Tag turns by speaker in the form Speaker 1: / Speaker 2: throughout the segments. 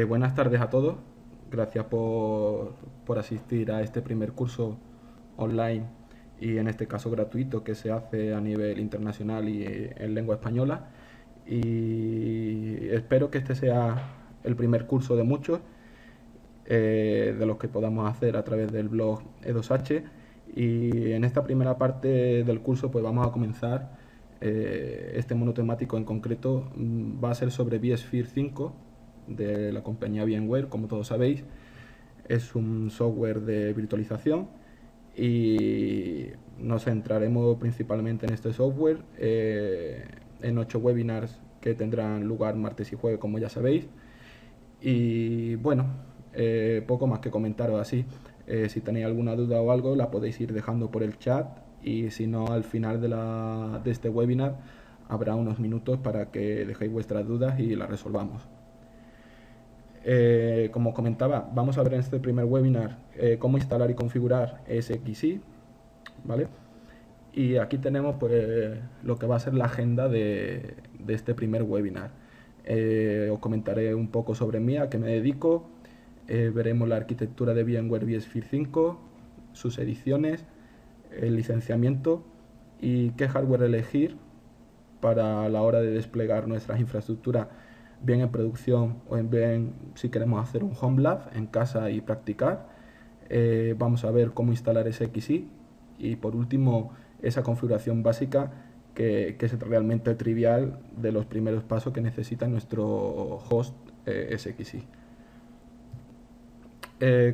Speaker 1: Buenas tardes a todos. Gracias por asistir a este primer curso online y en este caso gratuito que se hace a nivel internacional y en lengua española. Y espero que este sea el primer curso de muchos de los que podamos hacer a través del blog E2H. Y en esta primera parte del curso pues vamos a comenzar. Este monotemático en concreto va a ser sobre vSphere 5 de la compañía VMware, como todos sabéis. Es un software de virtualización y nos centraremos principalmente en este software, en 8 webinars que tendrán lugar martes y jueves, como ya sabéis. Y bueno, poco más que comentaros así. Si tenéis alguna duda o algo, la podéis ir dejando por el chat, y si no, al final de este webinar habrá unos minutos para que dejéis vuestras dudas y las resolvamos. Como comentaba, vamos a ver en este primer webinar cómo instalar y configurar SXI, ¿vale? Y aquí tenemos pues lo que va a ser la agenda de este primer webinar. Os comentaré un poco sobre mí, a qué me dedico. Veremos la arquitectura de VMware vSphere 5, sus ediciones, el licenciamiento y qué hardware elegir para la hora de desplegar nuestras infraestructuras, bien en producción o en bien si queremos hacer un home lab en casa y practicar. Vamos a ver cómo instalar SXI y por último esa configuración básica que es realmente trivial, de los primeros pasos que necesita nuestro host SXI.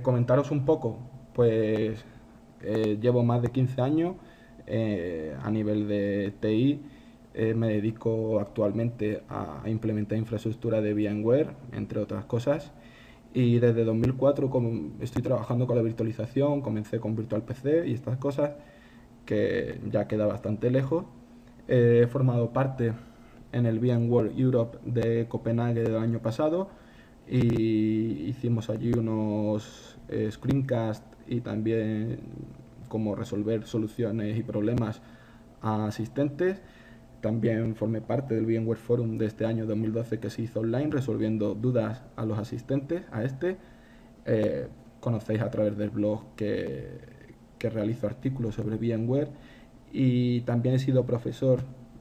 Speaker 1: Comentaros un poco, pues llevo más de 15 años a nivel de TI. Me dedico actualmente a implementar infraestructura de VMware, entre otras cosas. Y desde 2004 estoy trabajando con la virtualización. Comencé con VirtualPC y estas cosas, que ya queda bastante lejos. He formado parte en el VMware Europe de Copenhague del año pasado y hicimos allí unos screencasts y también cómo resolver soluciones y problemas a asistentes. También formé parte del VMware Forum de este año 2012, que se hizo online, resolviendo dudas a los asistentes a este. Conocéis a través del blog que realizo artículos sobre VMware, y también he sido profesor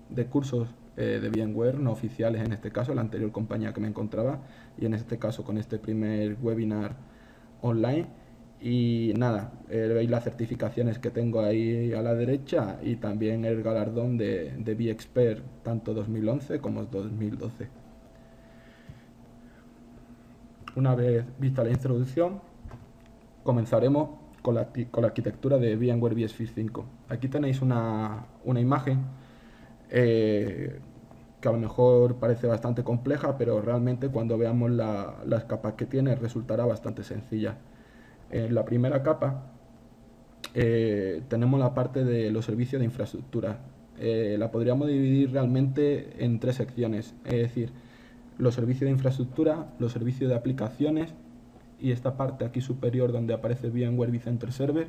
Speaker 1: de cursos de VMware, no oficiales en este caso, la anterior compañía que me encontraba, y en este caso con este primer webinar online. Y nada, veis las certificaciones que tengo ahí a la derecha y también el galardón de vExpert, tanto 2011 como 2012. Una vez vista la introducción, comenzaremos con la arquitectura de VMware vSphere 5. Aquí tenéis una imagen eh, que a lo mejor parece bastante compleja, pero realmente cuando veamos las capas que tiene resultará bastante sencilla. En la primera capa tenemos la parte de los servicios de infraestructura. La podríamos dividir realmente en tres secciones, es decir, los servicios de infraestructura, los servicios de aplicaciones y esta parte aquí superior donde aparece VMware vCenter Server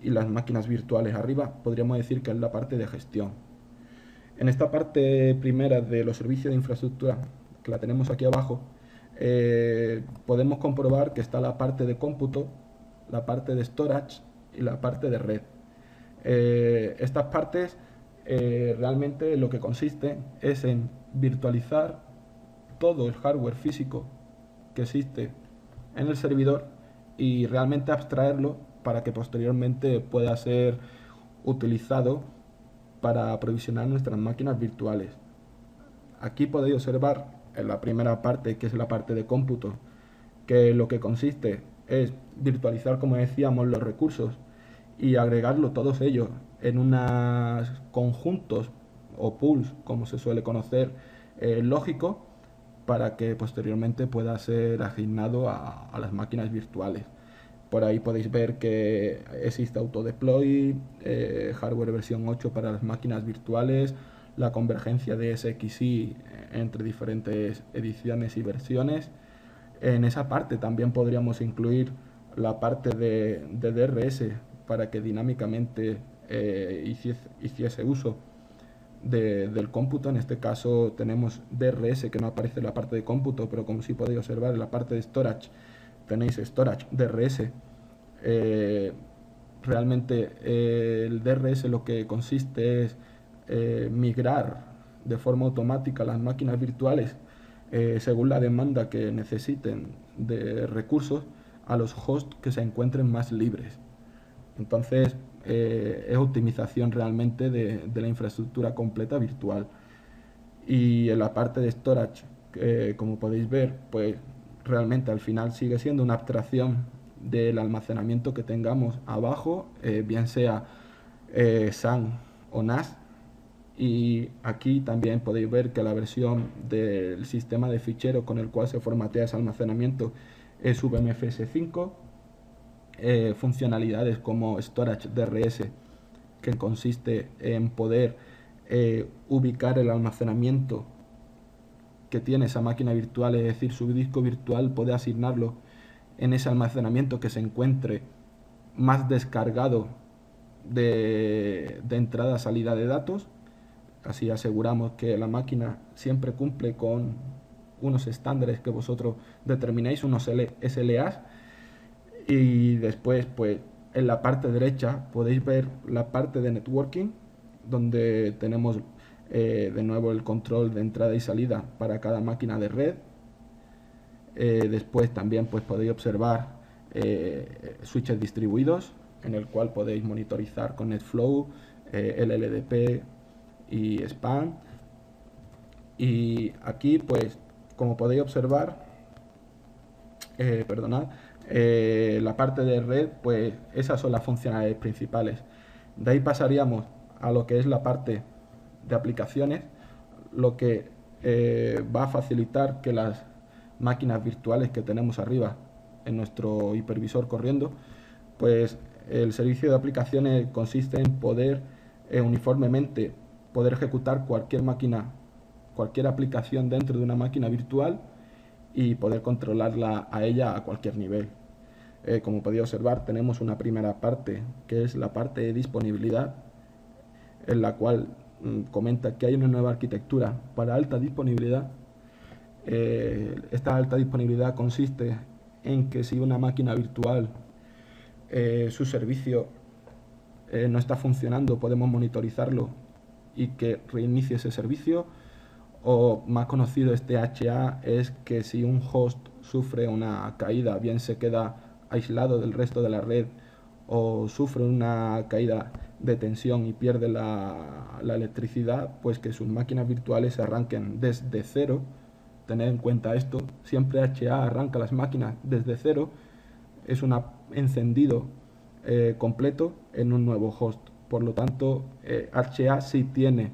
Speaker 1: y las máquinas virtuales arriba, podríamos decir que es la parte de gestión. En esta parte primera de los servicios de infraestructura, que la tenemos aquí abajo, podemos comprobar que está la parte de cómputo, la parte de storage y la parte de red. Estas partes realmente lo que consiste es en virtualizar todo el hardware físico que existe en el servidor y realmente abstraerlo para que posteriormente pueda ser utilizado para aprovisionar nuestras máquinas virtuales. Aquí podéis observar en la primera parte, que es la parte de cómputo, que lo que consiste es virtualizar, como decíamos, los recursos y agregarlo todos ellos en unos conjuntos o pools, como se suele conocer, lógico, para que posteriormente pueda ser asignado a las máquinas virtuales. Por ahí podéis ver que existe Autodeploy, hardware versión 8 para las máquinas virtuales, la convergencia de SXI entre diferentes ediciones y versiones. En esa parte también podríamos incluir la parte de DRS para que dinámicamente hiciese uso del cómputo. En este caso tenemos DRS, que no aparece en la parte de cómputo, pero como sí podéis observar en la parte de storage tenéis storage DRS. Realmente el DRS lo que consiste es migrar de forma automática las máquinas virtuales según la demanda que necesiten de recursos a los hosts que se encuentren más libres. Entonces es optimización realmente de la infraestructura completa virtual. Y en la parte de storage, como podéis ver, pues realmente al final sigue siendo una abstracción del almacenamiento que tengamos abajo, bien sea SAN o NAS. Y aquí también podéis ver que la versión del sistema de ficheros con el cual se formatea ese almacenamiento es VMFS 5. Funcionalidades como Storage DRS, que consiste en poder ubicar el almacenamiento que tiene esa máquina virtual, es decir, su disco virtual, puede asignarlo en ese almacenamiento que se encuentre más descargado de entrada-salida de datos. Así aseguramos que la máquina siempre cumple con unos estándares que vosotros determináis, unos SLAs. Y después, pues en la parte derecha podéis ver la parte de networking, donde tenemos de nuevo el control de entrada y salida para cada máquina de red. Después también pues podéis observar switches distribuidos, en el cual podéis monitorizar con NetFlow, LLDP y SPAN. Y aquí pues, como podéis observar, perdonad, la parte de red, pues esas son las funcionalidades principales. De ahí pasaríamos a lo que es la parte de aplicaciones, lo que va a facilitar que las máquinas virtuales que tenemos arriba en nuestro hipervisor corriendo, pues el servicio de aplicaciones consiste en poder uniformemente poder ejecutar cualquier aplicación dentro de una máquina virtual y poder controlarla a ella a cualquier nivel. Como podéis observar, tenemos una primera parte que es la parte de disponibilidad, en la cual comenta que hay una nueva arquitectura para alta disponibilidad. Esta alta disponibilidad consiste en que si una máquina virtual, su servicio no está funcionando, podemos monitorizarlo y que reinicie ese servicio. O más conocido, este HA, es que si un host sufre una caída, bien se queda aislado del resto de la red o sufre una caída de tensión y pierde la electricidad, pues que sus máquinas virtuales se arranquen desde cero. Tened en cuenta esto, siempre HA arranca las máquinas desde cero, es un encendido completo en un nuevo host. Por lo tanto, HA sí tiene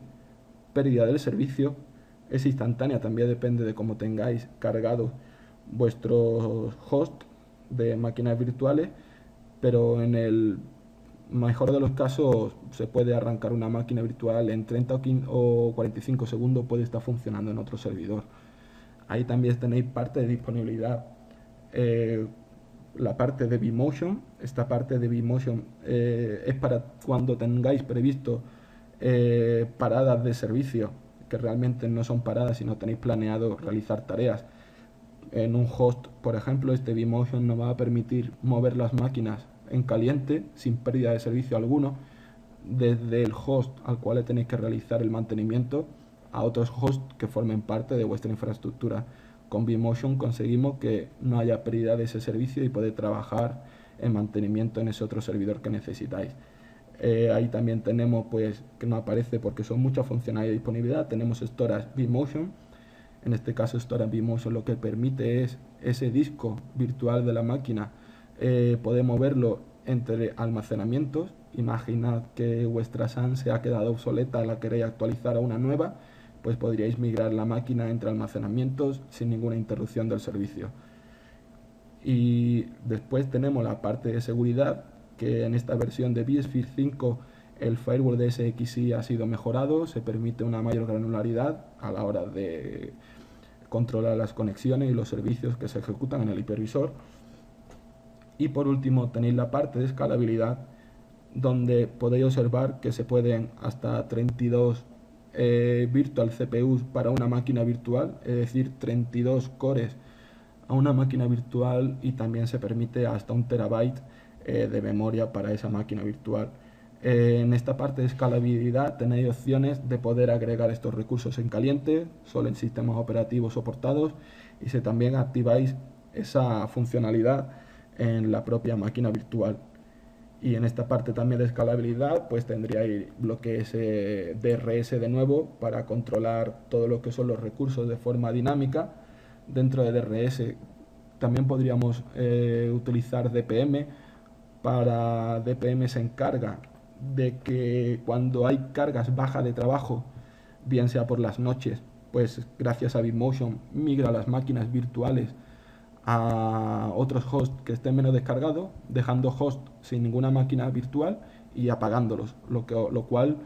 Speaker 1: pérdida del servicio, es instantánea, también depende de cómo tengáis cargado vuestros hosts de máquinas virtuales, pero en el mejor de los casos se puede arrancar una máquina virtual en 30 o 45 segundos, puede estar funcionando en otro servidor. Ahí también tenéis parte de disponibilidad, la parte de vMotion. Esta parte de vMotion es para cuando tengáis previsto paradas de servicio, que realmente no son paradas, sino tenéis planeado realizar tareas en un host. Por ejemplo, este vMotion nos va a permitir mover las máquinas en caliente sin pérdida de servicio alguno desde el host al cual le tenéis que realizar el mantenimiento a otros hosts que formen parte de vuestra infraestructura. Con vMotion conseguimos que no haya pérdida de ese servicio y poder trabajar en mantenimiento en ese otro servidor que necesitáis. Ahí también tenemos, pues, que no aparece porque son muchas funcionalidades de disponibilidad, tenemos Storage vMotion. En este caso, Storage vMotion lo que permite es ese disco virtual de la máquina, poder moverlo entre almacenamientos. Imaginad que vuestra SAN se ha quedado obsoleta, la queréis actualizar a una nueva, pues podríais migrar la máquina entre almacenamientos sin ninguna interrupción del servicio. Y después tenemos la parte de seguridad, que en esta versión de vSphere 5 el firewall de SXI ha sido mejorado, se permite una mayor granularidad a la hora de controlar las conexiones y los servicios que se ejecutan en el hipervisor. Y por último tenéis la parte de escalabilidad, donde podéis observar que se pueden hasta 32 virtual CPUs para una máquina virtual, es decir, 32 cores a una máquina virtual, y también se permite hasta 1 TB de memoria para esa máquina virtual. En esta parte de escalabilidad tenéis opciones de poder agregar estos recursos en caliente, solo en sistemas operativos soportados, y si también activáis esa funcionalidad en la propia máquina virtual. Y en esta parte también de escalabilidad pues tendríais lo que es DRS de nuevo para controlar todo lo que son los recursos de forma dinámica. Dentro de DRS también podríamos utilizar DPM. Para DPM se encarga de que cuando hay cargas bajas de trabajo, bien sea por las noches, pues gracias a BitMotion migra las máquinas virtuales a otros hosts que estén menos descargados, dejando hosts sin ninguna máquina virtual y apagándolos, lo cual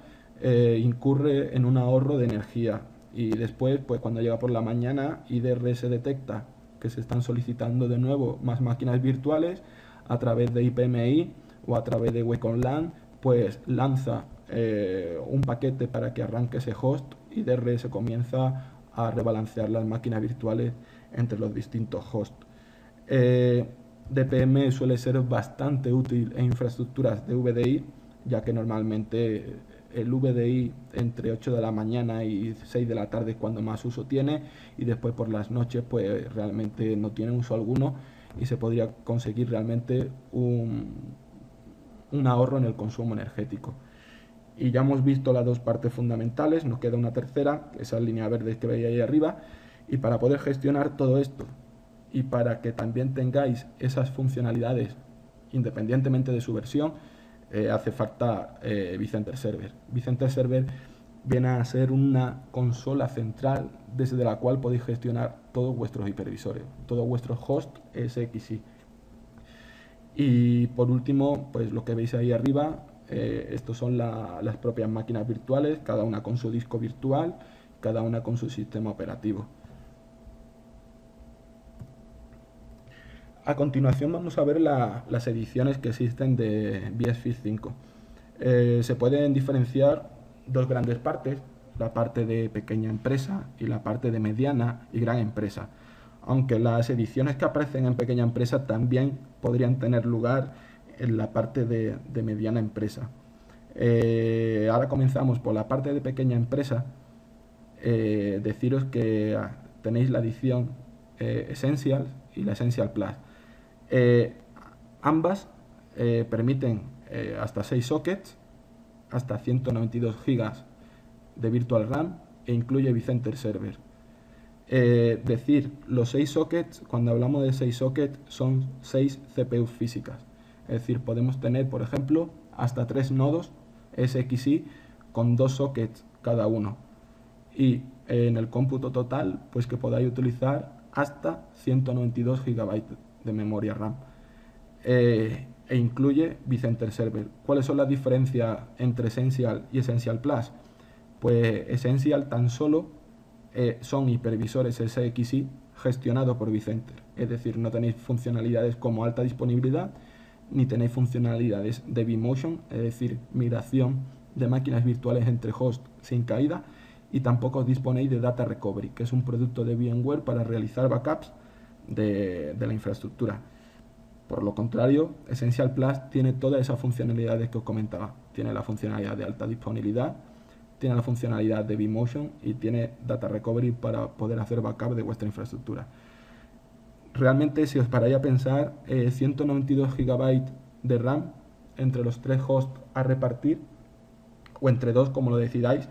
Speaker 1: incurre en un ahorro de energía. Y después, pues cuando llega por la mañana, IDRS detecta que se están solicitando de nuevo más máquinas virtuales a través de IPMI o a través de Wacom LAN, pues lanza un paquete para que arranque ese host, y DRS comienza a rebalancear las máquinas virtuales entre los distintos hosts. DPM suele ser bastante útil en infraestructuras de VDI, ya que normalmente el VDI entre 8 de la mañana y 6 de la tarde es cuando más uso tiene, y después por las noches pues realmente no tiene uso alguno, y se podría conseguir realmente un ahorro en el consumo energético. Y ya hemos visto las dos partes fundamentales, nos queda una tercera, esa línea verde que veis ahí arriba, y para poder gestionar todo esto y para que también tengáis esas funcionalidades independientemente de su versión, hace falta vCenter Server. vCenter Server viene a ser una consola central desde la cual podéis gestionar todos vuestros hipervisores, todos vuestros hosts SXI. Y por último, pues lo que veis ahí arriba, estos son las propias máquinas virtuales, cada una con su disco virtual, cada una con su sistema operativo. A continuación vamos a ver las ediciones que existen de BSFIS 5. Se pueden diferenciar dos grandes partes, la parte de pequeña empresa y la parte de mediana y gran empresa, aunque las ediciones que aparecen en pequeña empresa también podrían tener lugar en la parte de mediana empresa. Ahora comenzamos por la parte de pequeña empresa. Deciros que tenéis la edición Essential y la Essential Plus. Ambas permiten hasta 6 sockets, hasta 192 GB de Virtual RAM, e incluye vCenter Server. Los 6 sockets, cuando hablamos de 6 sockets, son 6 CPUs físicas. Es decir, podemos tener, por ejemplo, hasta 3 nodos SXI con 2 sockets cada uno. Y en el cómputo total, pues que podáis utilizar hasta 192 GB de memoria RAM. E incluye vCenter Server. ¿Cuáles son las diferencias entre Essential y Essential Plus? Pues Essential tan solo son hipervisores SXI gestionados por vCenter. Es decir, no tenéis funcionalidades como alta disponibilidad, ni tenéis funcionalidades de vMotion, es decir, migración de máquinas virtuales entre hosts sin caída, y tampoco disponéis de Data Recovery, que es un producto de VMware para realizar backups de la infraestructura. Por lo contrario, Essential Plus tiene todas esas funcionalidades que os comentaba. Tiene la funcionalidad de alta disponibilidad, tiene la funcionalidad de vMotion y tiene Data Recovery para poder hacer backup de vuestra infraestructura. Realmente, si os paráis a pensar, 192 GB de RAM entre los 3 hosts a repartir, o entre 2, como lo decidáis,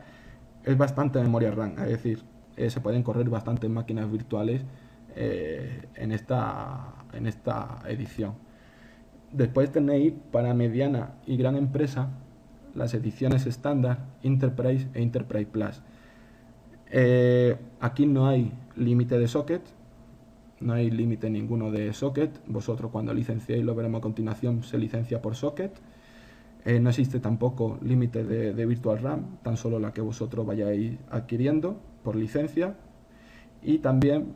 Speaker 1: es bastante memoria RAM. Es decir, se pueden correr bastantes máquinas virtuales en esta edición. Después tenéis para mediana y gran empresa las ediciones estándar, Enterprise e Enterprise Plus. Aquí no hay límite de socket, no hay límite ninguno de socket. Vosotros cuando licenciéis, lo veremos a continuación, se licencia por socket. No existe tampoco límite de Virtual RAM, tan solo la que vosotros vayáis adquiriendo por licencia. Y también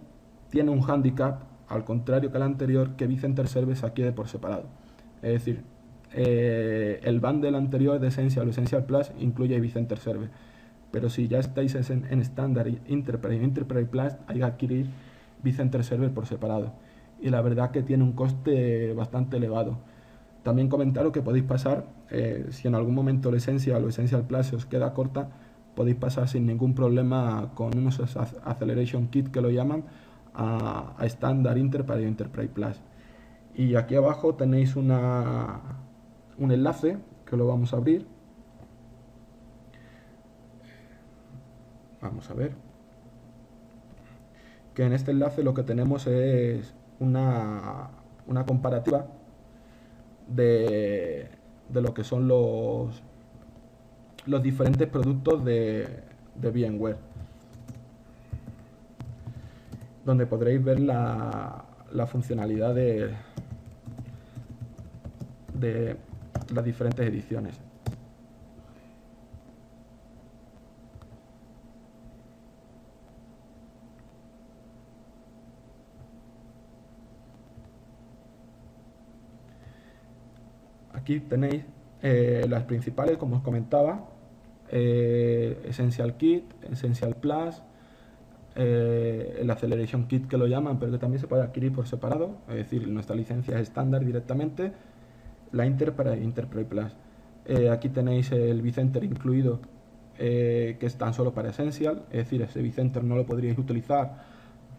Speaker 1: tiene un handicap, al contrario que el anterior, que vCenter Server se adquiere por separado. Es decir, el bundle anterior de Essential o Essential Plus incluye vCenter Server, pero si ya estáis en estándar, Enterprise y Enterprise Plus, hay que adquirir vCenter Server por separado. Y la verdad que tiene un coste bastante elevado. También comentaros que podéis pasar, si en algún momento el Essential o Essential Plus os queda corta, podéis pasar sin ningún problema con unos Acceleration Kit que lo llaman a Standard Enterprise y Enterprise Plus. Y aquí abajo tenéis un enlace que lo vamos a abrir. Vamos a ver. Que en este enlace lo que tenemos es una comparativa de lo que son los diferentes productos de VMware, donde podréis ver la funcionalidad de las diferentes ediciones. Aquí tenéis las principales, como os comentaba, Essential Kit, Essential Plus, el Acceleration Kit que lo llaman, pero que también se puede adquirir por separado, es decir, nuestra licencia es estándar directamente, la Enterprise y Enterprise Plus. Aquí tenéis el vCenter incluido, que es tan solo para Essential, es decir, ese vCenter no lo podríais utilizar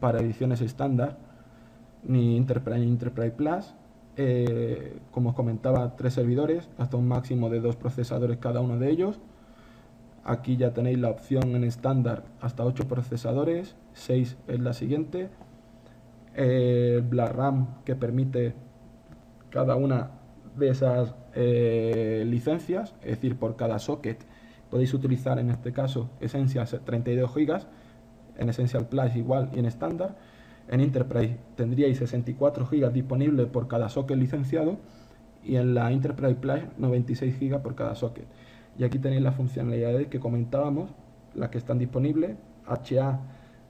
Speaker 1: para ediciones estándar, ni Enterprise ni Enterprise Plus. Como os comentaba, 3 servidores, hasta un máximo de 2 procesadores cada uno de ellos. Aquí ya tenéis la opción en estándar hasta 8 procesadores, 6 es la siguiente. La RAM que permite cada una de esas licencias, es decir, por cada socket podéis utilizar en este caso Essential 32 GB, en Essential Plus igual y en estándar. En Enterprise tendríais 64 GB disponibles por cada socket licenciado y en la Enterprise Plus 96 GB por cada socket. Y aquí tenéis las funcionalidades que comentábamos, las que están disponibles. HA,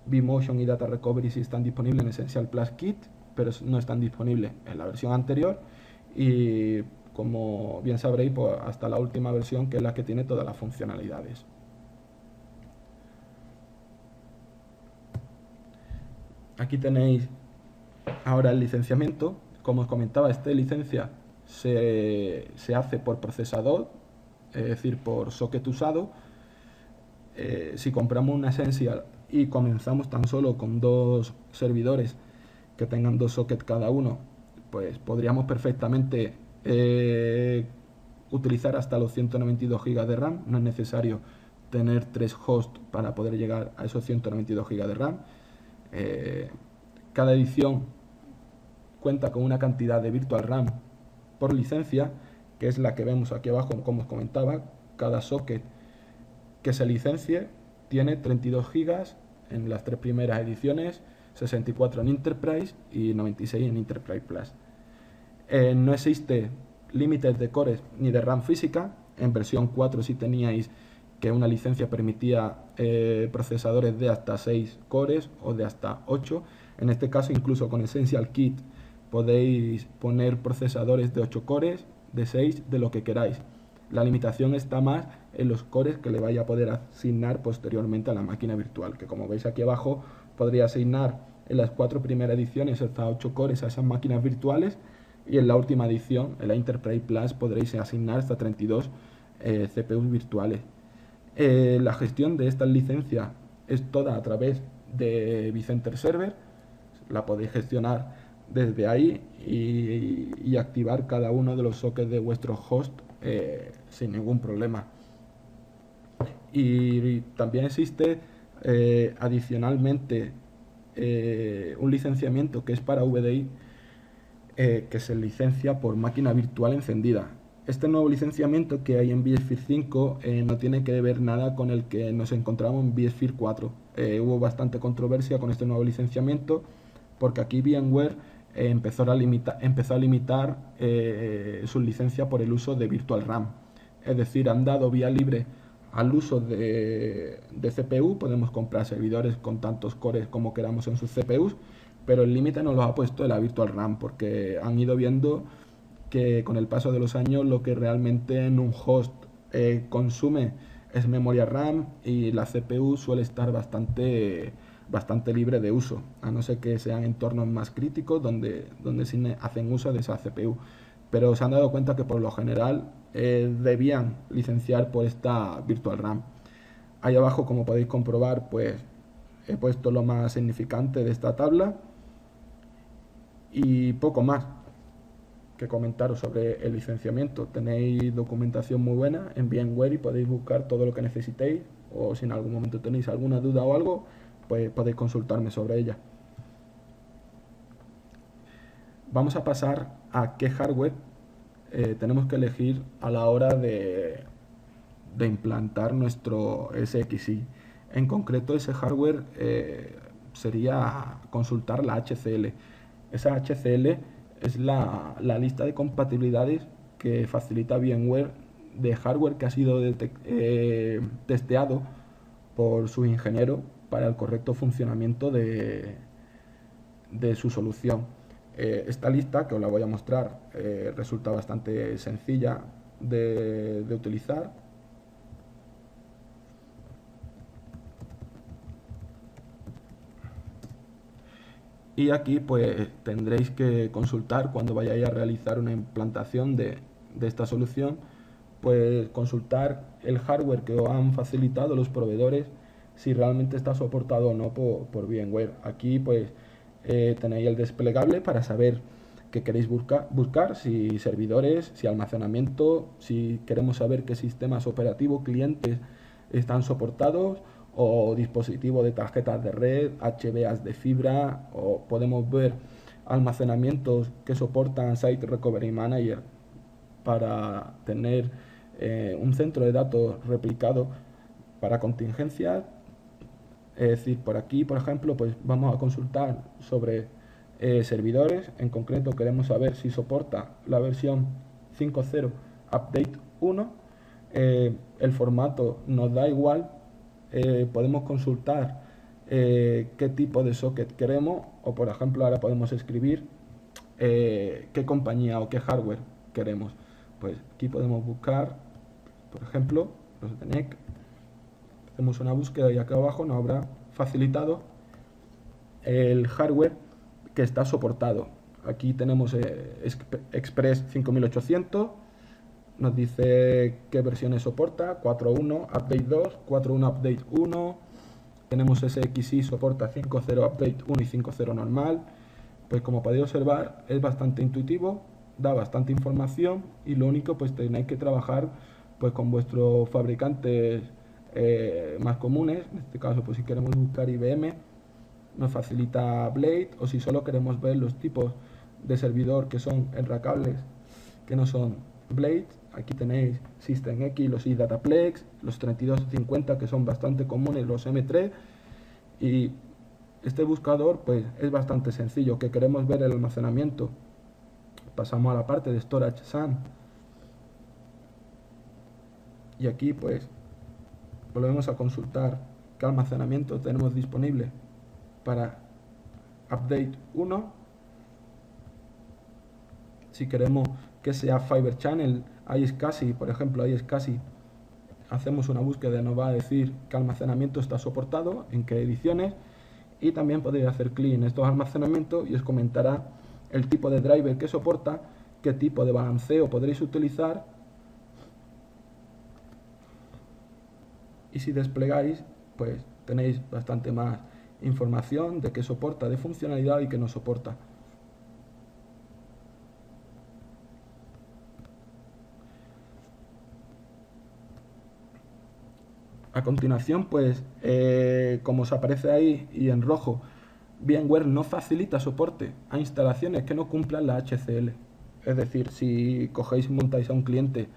Speaker 1: vMotion y Data Recovery sí están disponibles en Essential Plus Kit, pero no están disponibles en la versión anterior. Y como bien sabréis, pues hasta la última versión, que es la que tiene todas las funcionalidades. Aquí tenéis ahora el licenciamiento. Como os comentaba, esta licencia se hace por procesador, es decir, por socket usado. Si compramos una Essential y comenzamos tan solo con 2 servidores que tengan 2 sockets cada uno, pues podríamos perfectamente utilizar hasta los 192 GB de RAM. No es necesario tener 3 hosts para poder llegar a esos 192 GB de RAM. Cada edición cuenta con una cantidad de Virtual RAM por licencia, que es la que vemos aquí abajo, como os comentaba. Cada socket que se licencie tiene 32 GB en las 3 primeras ediciones, 64 en Enterprise y 96 en Enterprise Plus. No existe límites de cores ni de RAM física. En versión 4 sí teníais que una licencia permitía procesadores de hasta 6 cores o de hasta 8. En este caso, incluso con Essential Kit podéis poner procesadores de 8 cores, de 6, de lo que queráis. La limitación está más en los cores que le vaya a poder asignar posteriormente a la máquina virtual, que como veis aquí abajo, podría asignar en las 4 primeras ediciones hasta 8 cores a esas máquinas virtuales, y en la última edición, en la Enterprise Plus, podréis asignar hasta 32 CPUs virtuales. La gestión de estas licencias es toda a través de vCenter Server. La podéis gestionar desde ahí y activar cada uno de los sockets de vuestro host sin ningún problema. Y también existe adicionalmente un licenciamiento que es para VDI, que se licencia por máquina virtual encendida. Este nuevo licenciamiento que hay en vSphere 5 no tiene que ver nada con el que nos encontramos en vSphere 4. Hubo bastante controversia con este nuevo licenciamiento, porque aquí VMware empezó a limitar su licencia por el uso de Virtual RAM. Es decir, han dado vía libre al uso de CPU. Podemos comprar servidores con tantos cores como queramos en sus CPUs, pero el límite nos lo ha puesto la Virtual RAM, porque han ido viendo que con el paso de los años lo que realmente en un host consume es memoria RAM y la CPU suele estar bastante libre de uso, a no ser que sean entornos más críticos donde sí hacen uso de esa CPU. Pero se han dado cuenta que por lo general debían licenciar por esta Virtual RAM. Ahí abajo, como podéis comprobar, pues he puesto lo más significante de esta tabla y poco más que comentaros sobre el licenciamiento. Tenéis documentación muy buena en VMware y podéis buscar todo lo que necesitéis, o si en algún momento tenéis alguna duda o algo, pues podéis consultarme sobre ella. Vamos a pasar a qué hardware tenemos que elegir a la hora de implantar nuestro SXI. En concreto, ese hardware sería consultar la HCL. Esa HCL es la lista de compatibilidades que facilita VMware de hardware que ha sido testeado por su ingeniero para el correcto funcionamiento de su solución. Esta lista, que os la voy a mostrar, resulta bastante sencilla de utilizar. Y aquí pues tendréis que consultar cuando vayáis a realizar una implantación de esta solución, pues consultar el hardware que os han facilitado los proveedores, si realmente está soportado o no por VMware. Aquí pues tenéis el desplegable para saber qué queréis buscar, si servidores, si almacenamiento, si queremos saber qué sistemas operativos, clientes están soportados, o dispositivos de tarjetas de red, HBAs de fibra, o podemos ver almacenamientos que soportan Site Recovery Manager para tener un centro de datos replicado para contingencias. Es decir, por aquí, por ejemplo, pues vamos a consultar sobre servidores. En concreto queremos saber si soporta la versión 5.0 Update 1. El formato nos da igual. Podemos consultar qué tipo de socket queremos, o por ejemplo ahora podemos escribir qué compañía o qué hardware queremos. Pues aquí podemos buscar, por ejemplo, los de NEC. Hacemos una búsqueda y acá abajo nos habrá facilitado el hardware que está soportado. Aquí tenemos Express 5800, nos dice qué versiones soporta: 4.1 Update 2, 4.1 Update 1, tenemos SXI, soporta 5.0 Update 1 y 5.0 normal. Pues como podéis observar, es bastante intuitivo, da bastante información, y lo único pues tenéis que trabajar pues con vuestros fabricantes más comunes. En este caso, pues si queremos buscar IBM, nos facilita Blade, o si solo queremos ver los tipos de servidor que son enracables, que no son Blade, aquí tenéis SystemX, los iDataplex, los 3250, que son bastante comunes, los M3. Y este buscador pues es bastante sencillo. Que queremos ver el almacenamiento, pasamos a la parte de Storage SAN, y aquí pues volvemos a consultar qué almacenamiento tenemos disponible para Update 1. Si queremos que sea Fiber Channel, iSCSI, por ejemplo, iSCSI, hacemos una búsqueda y nos va a decir qué almacenamiento está soportado, en qué ediciones, y también podéis hacer clic en estos almacenamientos y os comentará el tipo de driver que soporta, qué tipo de balanceo podréis utilizar, y si desplegáis pues tenéis bastante más información de qué soporta de funcionalidad y qué no soporta. A continuación, pues como os aparece ahí y en rojo, VMware no facilita soporte a instalaciones que no cumplan la HCL. Es decir, si cogéis y montáis a un cliente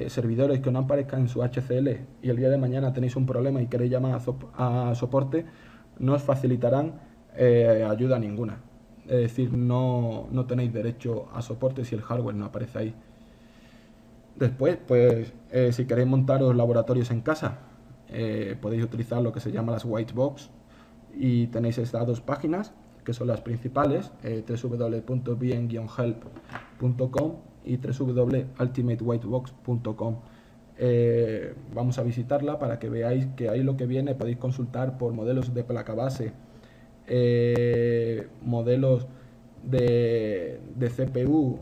Speaker 1: servidores que no aparezcan en su HCL, y el día de mañana tenéis un problema y queréis llamar a soporte, no os facilitarán ayuda ninguna. Es decir, no tenéis derecho a soporte si el hardware no aparece ahí. Después, pues si queréis montaros laboratorios en casa, podéis utilizar lo que se llama las Whitebox, y tenéis estas dos páginas que son las principales, www.vm-help.com y www.ultimatewhitebox.com. Vamos a visitarla para que veáis que ahí lo que viene podéis consultar por modelos de placa base, modelos de CPU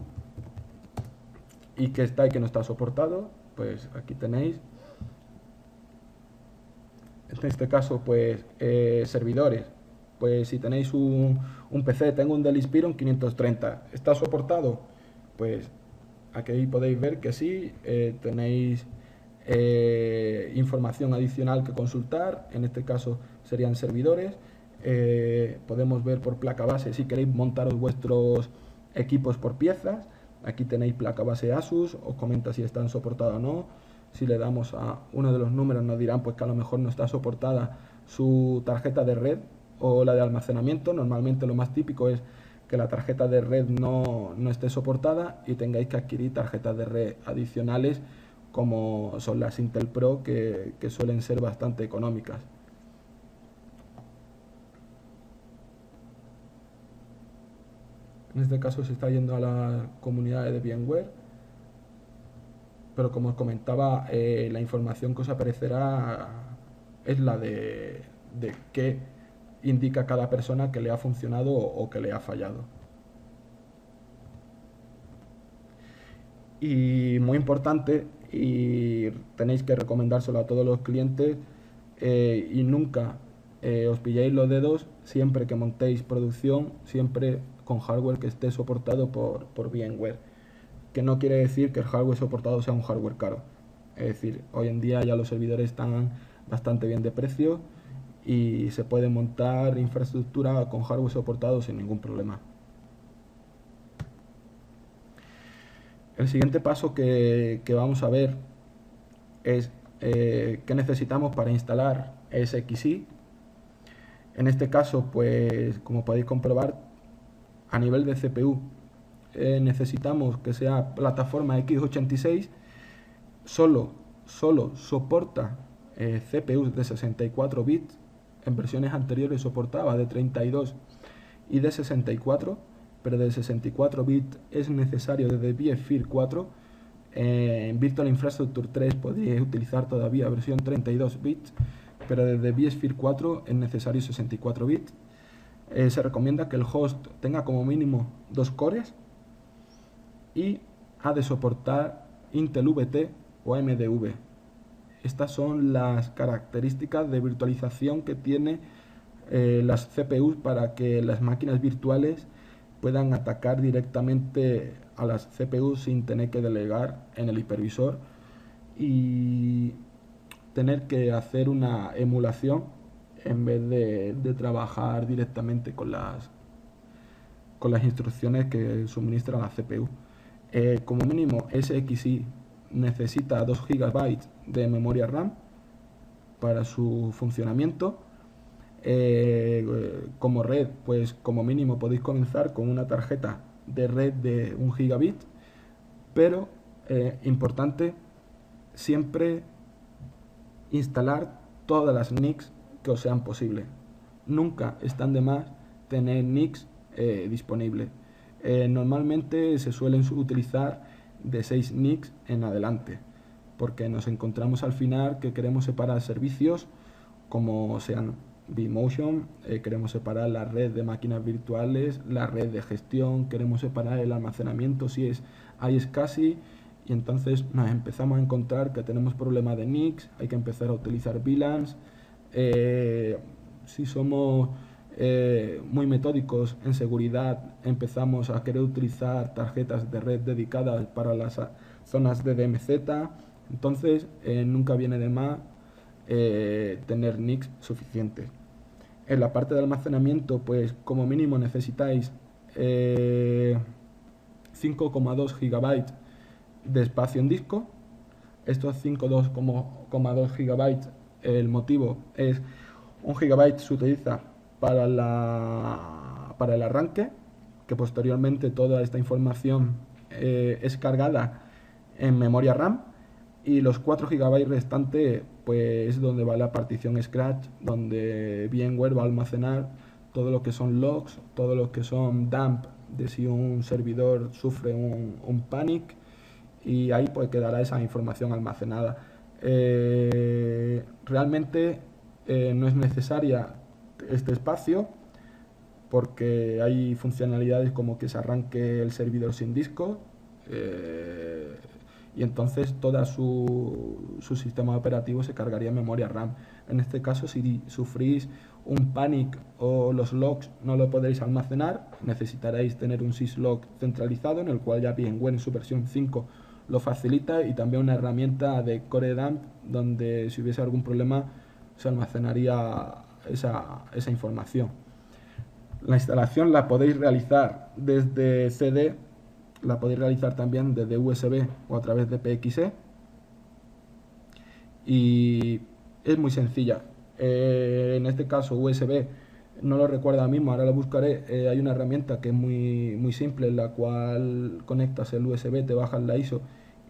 Speaker 1: y que está y que no está soportado. Pues aquí tenéis. En este caso, pues servidores. Pues si tenéis un PC, tengo un Dell Inspiron 530, ¿está soportado? Pues aquí podéis ver que sí, tenéis información adicional que consultar, en este caso serían servidores. Podemos ver por placa base si queréis montaros vuestros equipos por piezas. Aquí tenéis placa base Asus, os comenta si están soportadas o no. Si le damos a uno de los números nos dirán pues que a lo mejor no está soportada su tarjeta de red o la de almacenamiento. Normalmente lo más típico es que la tarjeta de red no esté soportada y tengáis que adquirir tarjetas de red adicionales, como son las Intel Pro, que suelen ser bastante económicas. En este caso se está yendo a la comunidad de VMware, pero como os comentaba, la información que os aparecerá es la de qué indica cada persona que le ha funcionado o que le ha fallado. Y muy importante, y tenéis que recomendárselo a todos los clientes, y nunca os pilléis los dedos siempre que montéis producción, siempre con hardware que esté soportado por VMware, que no quiere decir que el hardware soportado sea un hardware caro. Es decir, hoy en día ya los servidores están bastante bien de precio y se puede montar infraestructura con hardware soportado sin ningún problema. El siguiente paso que vamos a ver es qué necesitamos para instalar SXI. En este caso, pues como podéis comprobar, a nivel de CPU necesitamos que sea plataforma x86, solo soporta CPUs de 64 bits, en versiones anteriores soportaba de 32 y de 64, pero de 64 bits es necesario desde BFIR 4. En Virtual Infrastructure 3 podéis utilizar todavía versión 32 bits, pero desde BSphere 4 es necesario 64 bits. Se recomienda que el host tenga como mínimo 2 cores y ha de soportar Intel VT o AMD. Estas son las características de virtualización que tiene las CPUs para que las máquinas virtuales puedan atacar directamente a las CPUs sin tener que delegar en el hipervisor y tener que hacer una emulación en vez de trabajar directamente con las instrucciones que suministra la CPU. Como mínimo, SXI necesita 2 GB de memoria RAM para su funcionamiento. Como red, pues como mínimo podéis comenzar con una tarjeta de red de 1 gigabit, pero importante, siempre instalar todas las NICs que os sean posibles. Nunca están de más tener NICs disponibles. Normalmente se suelen utilizar de 6 NICs en adelante, porque nos encontramos al final que queremos separar servicios como sean vMotion, queremos separar la red de máquinas virtuales, la red de gestión, queremos separar el almacenamiento si es iSCSI, y entonces nos empezamos a encontrar que tenemos problemas de NICs, hay que empezar a utilizar VLANs. Si somos muy metódicos en seguridad, empezamos a querer utilizar tarjetas de red dedicadas para las zonas de DMZ. Entonces nunca viene de más tener NICs suficientes. En la parte de almacenamiento, pues como mínimo necesitáis 5,2 GB de espacio en disco. Estos 5,2 GB, el motivo es 1 GB se utiliza para el arranque, que posteriormente toda esta información es cargada en memoria RAM, y los 4 GB restantes pues es donde va la partición Scratch, donde VMware va a almacenar todo lo que son logs, todo lo que son dump de si un servidor sufre un panic, y ahí pues quedará esa información almacenada. Realmente no es necesaria este espacio, porque hay funcionalidades como que se arranque el servidor sin disco, y entonces todo su sistema operativo se cargaría en memoria RAM. En este caso, si sufrís un panic o los logs no lo podréis almacenar, necesitaréis tener un syslog centralizado, en el cual ya VMware en su versión 5 lo facilita, y también una herramienta de Core Dump donde si hubiese algún problema se almacenaría esa información. La instalación la podéis realizar desde CD, la podéis realizar también desde USB o a través de PXE, y es muy sencilla. En este caso USB no lo recuerdo ahora mismo, ahora lo buscaré. Hay una herramienta que es muy simple, en la cual conectas el USB, te bajas la ISO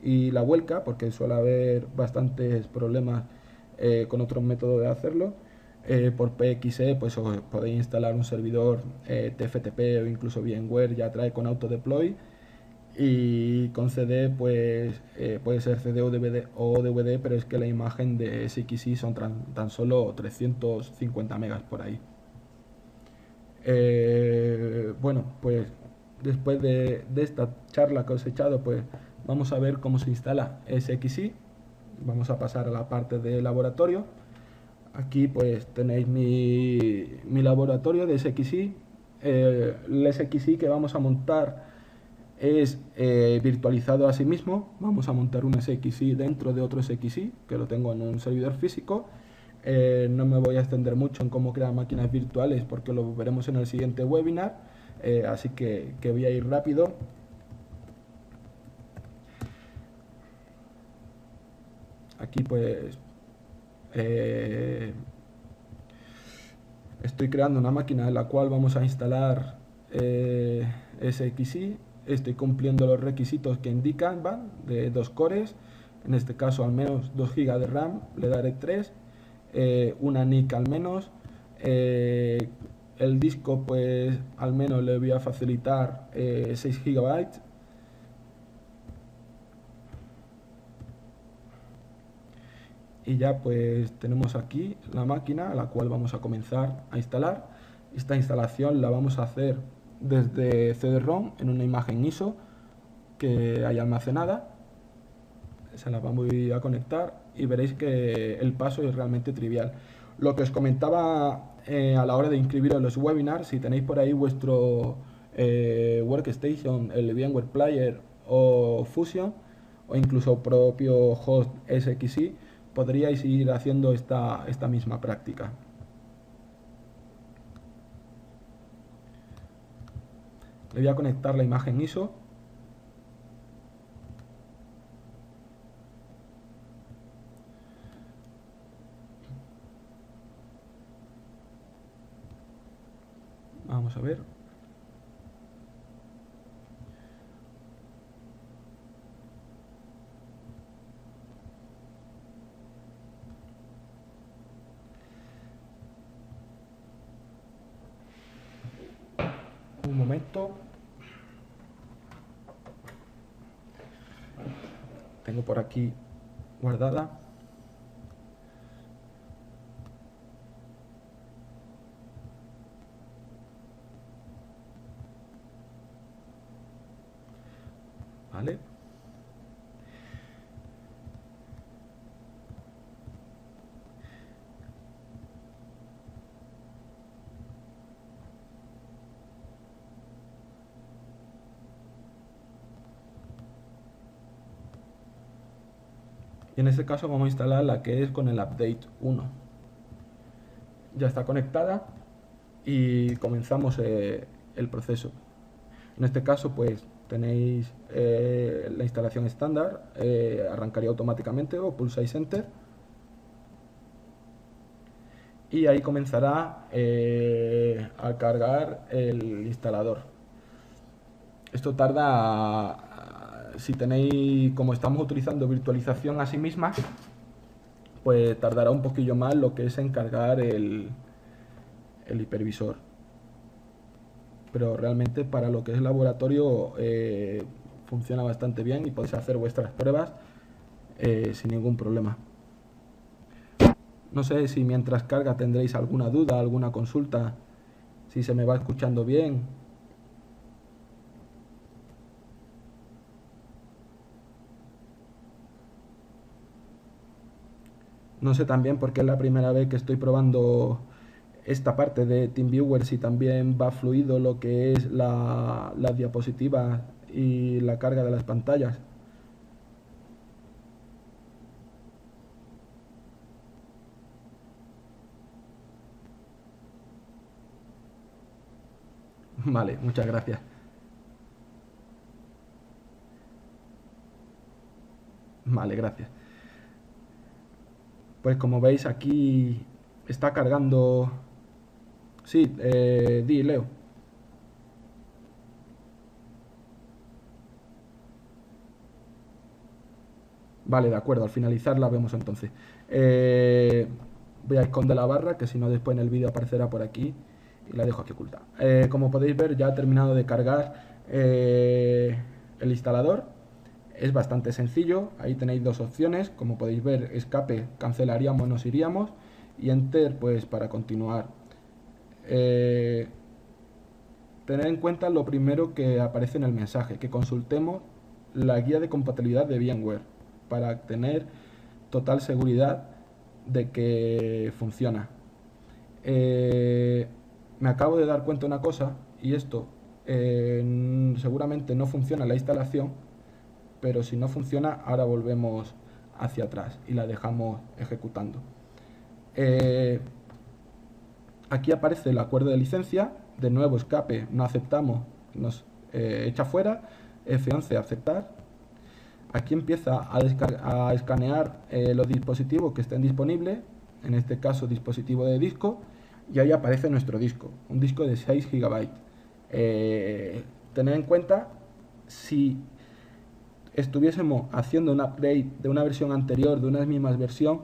Speaker 1: y la vuelca, porque suele haber bastantes problemas con otros métodos de hacerlo. Por PXE pues os podéis instalar un servidor TFTP o incluso VMware ya trae con autodeploy, y con CD pues puede ser CD o DVD, pero es que la imagen de SXI son tan solo 350 megas por ahí. Bueno, pues después de esta charla que os he echado, pues vamos a ver cómo se instala SXI. Vamos a pasar a la parte de laboratorio. Aquí pues tenéis mi laboratorio de SXI. El SXI que vamos a montar es virtualizado a sí mismo. Vamos a montar un SXI dentro de otro SXI, que lo tengo en un servidor físico. No me voy a extender mucho en cómo crear máquinas virtuales, porque lo veremos en el siguiente webinar, así que voy a ir rápido. Aquí pues estoy creando una máquina en la cual vamos a instalar SXI. Estoy cumpliendo los requisitos que indican, van de 2 cores, en este caso al menos 2 GB de RAM, le daré 3, una NIC al menos, el disco pues al menos le voy a facilitar 6 GB. Y ya pues tenemos aquí la máquina a la cual vamos a comenzar a instalar. Esta instalación la vamos a hacer desde CD-ROM en una imagen ISO que hay almacenada. Se la vamos a conectar y veréis que el paso es realmente trivial. Lo que os comentaba a la hora de inscribiros en los webinars, si tenéis por ahí vuestro workstation, el VMware Player o Fusion, o incluso propio host SXI, podríais ir haciendo esta misma práctica. Le voy a conectar la imagen ISO. Vamos a ver. Un momento. Tengo por aquí guardada. ¿Vale? Y en este caso vamos a instalar la que es con el update 1. Ya está conectada y comenzamos el proceso. En este caso pues tenéis la instalación estándar, arrancaría automáticamente o pulsáis Enter y ahí comenzará a cargar el instalador. Esto tarda, si tenéis, como estamos utilizando virtualización a sí misma, pues tardará un poquillo más lo que es en cargar el hipervisor. Pero realmente para lo que es laboratorio funciona bastante bien y podéis hacer vuestras pruebas sin ningún problema. No sé si mientras carga tendréis alguna duda, alguna consulta, si se me va escuchando bien. No sé también porque es la primera vez que estoy probando esta parte de TeamViewer, si también va fluido lo que es las diapositivas y la carga de las pantallas. Vale, muchas gracias. Vale, gracias. Pues como veis aquí está cargando... Sí, di, Leo. Vale, de acuerdo, al finalizar la vemos entonces. Eh, Voy a esconder la barra, que si no después en el vídeo aparecerá por aquí y la dejo aquí oculta. Como podéis ver, ya ha terminado de cargar el instalador. Es bastante sencillo, ahí tenéis dos opciones, como podéis ver, escape, cancelaríamos, nos iríamos, y enter, pues para continuar. Tener en cuenta lo primero que aparece en el mensaje, que consultemos la guía de compatibilidad de VMware para tener total seguridad de que funciona. Me acabo de dar cuenta de una cosa, y esto seguramente no funciona en la instalación, pero si no funciona, ahora volvemos hacia atrás y la dejamos ejecutando. Aquí aparece el acuerdo de licencia, de nuevo escape, no aceptamos, nos echa fuera, F11 aceptar. Aquí empieza a escanear los dispositivos que estén disponibles, en este caso dispositivo de disco, y ahí aparece nuestro disco, un disco de 6 GB. Tener en cuenta, si estuviésemos haciendo un upgrade de una versión anterior, de una misma versión,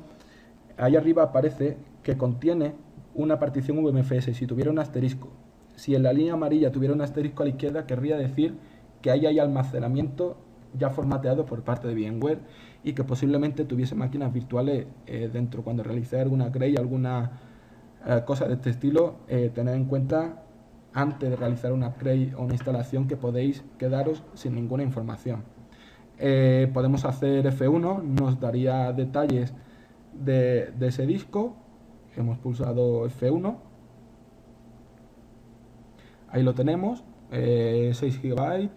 Speaker 1: ahí arriba aparece que contiene una partición VMFS, si tuviera un asterisco. Si en la línea amarilla tuviera un asterisco a la izquierda, querría decir que ahí hay almacenamiento ya formateado por parte de VMware y que posiblemente tuviese máquinas virtuales dentro. Cuando realicé alguna upgrade, alguna cosa de este estilo, tened en cuenta antes de realizar una upgrade o una instalación que podéis quedaros sin ninguna información. Podemos hacer F1, nos daría detalles de ese disco. Hemos pulsado F1, ahí lo tenemos, 6 GB,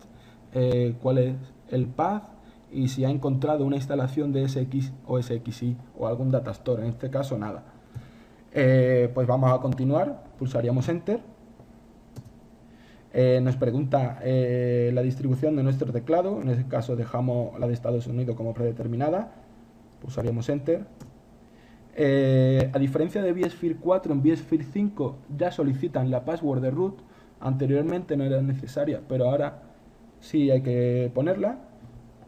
Speaker 1: cuál es el path y si ha encontrado una instalación de SX o SXI o algún datastore, en este caso nada. Pues vamos a continuar, pulsaríamos Enter. Nos pregunta la distribución de nuestro teclado, en ese caso dejamos la de Estados Unidos como predeterminada, pulsaríamos Enter. A diferencia de vSphere 4, en vSphere 5 ya solicitan la password de root, anteriormente no era necesaria, pero ahora sí hay que ponerla.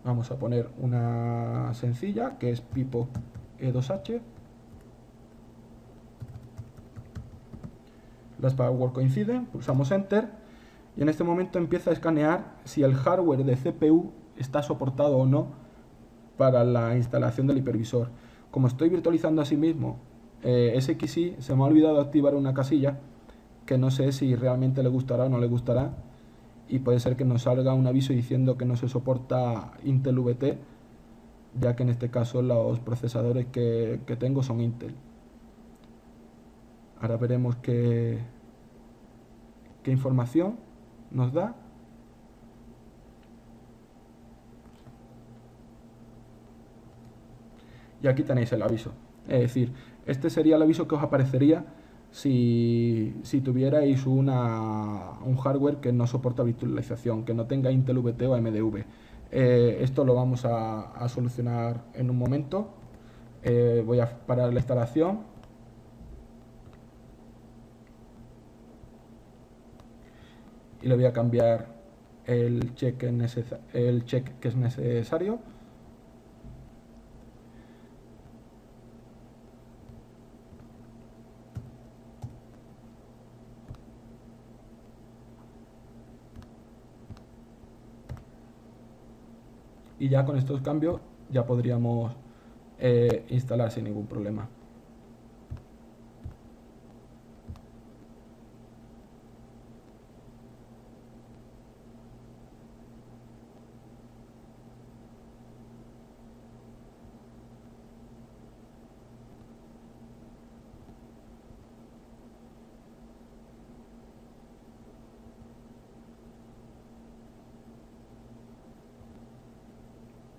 Speaker 1: Vamos a poner una sencilla, que es pipo E2H. Las passwords coinciden, pulsamos Enter y en este momento empieza a escanear si el hardware de CPU está soportado o no para la instalación del hipervisor. Como estoy virtualizando a sí mismo SXI, se me ha olvidado activar una casilla que no sé si realmente le gustará o no le gustará, y puede ser que nos salga un aviso diciendo que no se soporta Intel VT, ya que en este caso los procesadores que tengo son Intel. Ahora veremos qué información nos da. Y aquí tenéis el aviso. Es decir, este sería el aviso que os aparecería si tuvierais un hardware que no soporta virtualización, que no tenga Intel VT o AMD. Esto lo vamos a solucionar en un momento. Voy a parar la instalación. Y le voy a cambiar el check que es necesario. y ya con estos cambios ya podríamos instalar sin ningún problema.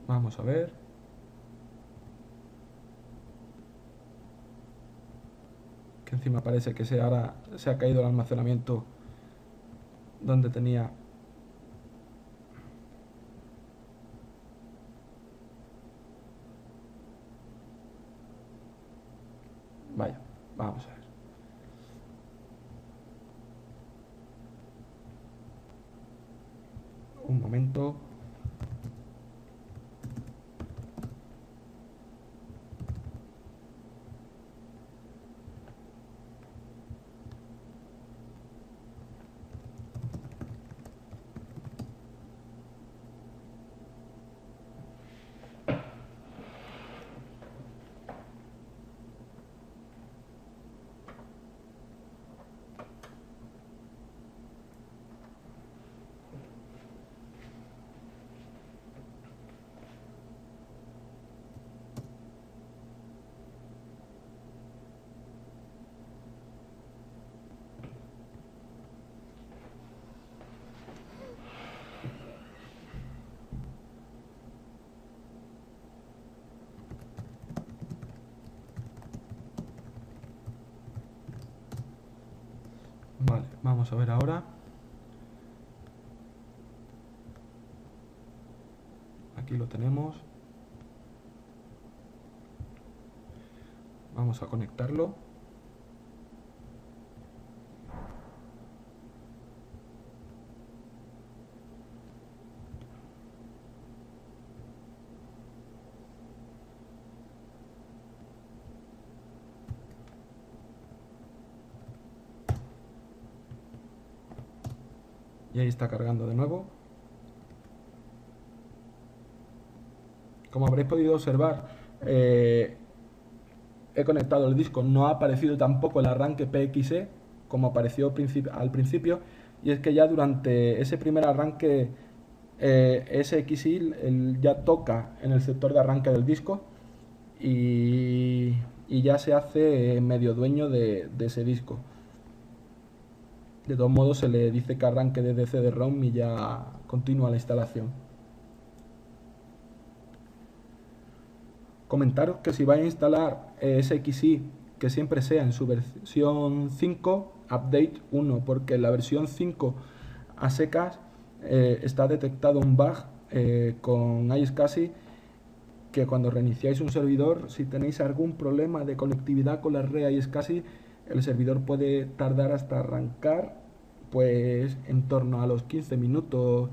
Speaker 1: Vamos a ver. Que encima parece que ahora se ha caído el almacenamiento donde tenía. Vaya, vamos a ver. Un momento. Vale, vamos a ver ahora. Aquí lo tenemos. Vamos a conectarlo. Y ahí está cargando de nuevo. Como habréis podido observar, he conectado el disco, no ha aparecido tampoco el arranque PXE como apareció al principio, y es que ya durante ese primer arranque SXI ya toca en el sector de arranque del disco y ya se hace medio dueño de ese disco. De todos modos se le dice que arranque desde CD-ROM y ya continúa la instalación. Comentaros que si vais a instalar SXI, que siempre sea en su versión 5, update 1, porque en la versión 5 a secas está detectado un bug con iSCSI, que cuando reiniciáis un servidor, si tenéis algún problema de conectividad con la red iSCSI, el servidor puede tardar hasta arrancar pues en torno a los 15 minutos,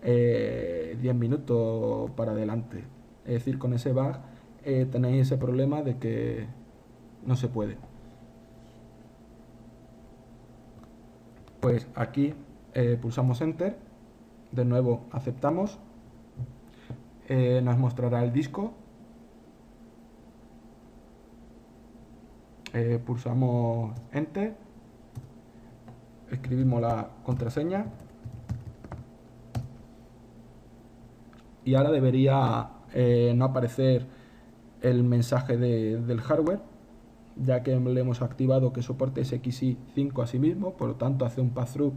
Speaker 1: 10 minutos para adelante. Es decir, con ese bug tenéis ese problema de que no se puede. Pues aquí pulsamos Enter, de nuevo aceptamos, nos mostrará el disco, pulsamos Enter, escribimos la contraseña y ahora debería no aparecer el mensaje del hardware, ya que le hemos activado que soporte SXI 5 a sí mismo, por lo tanto hace un pass-through.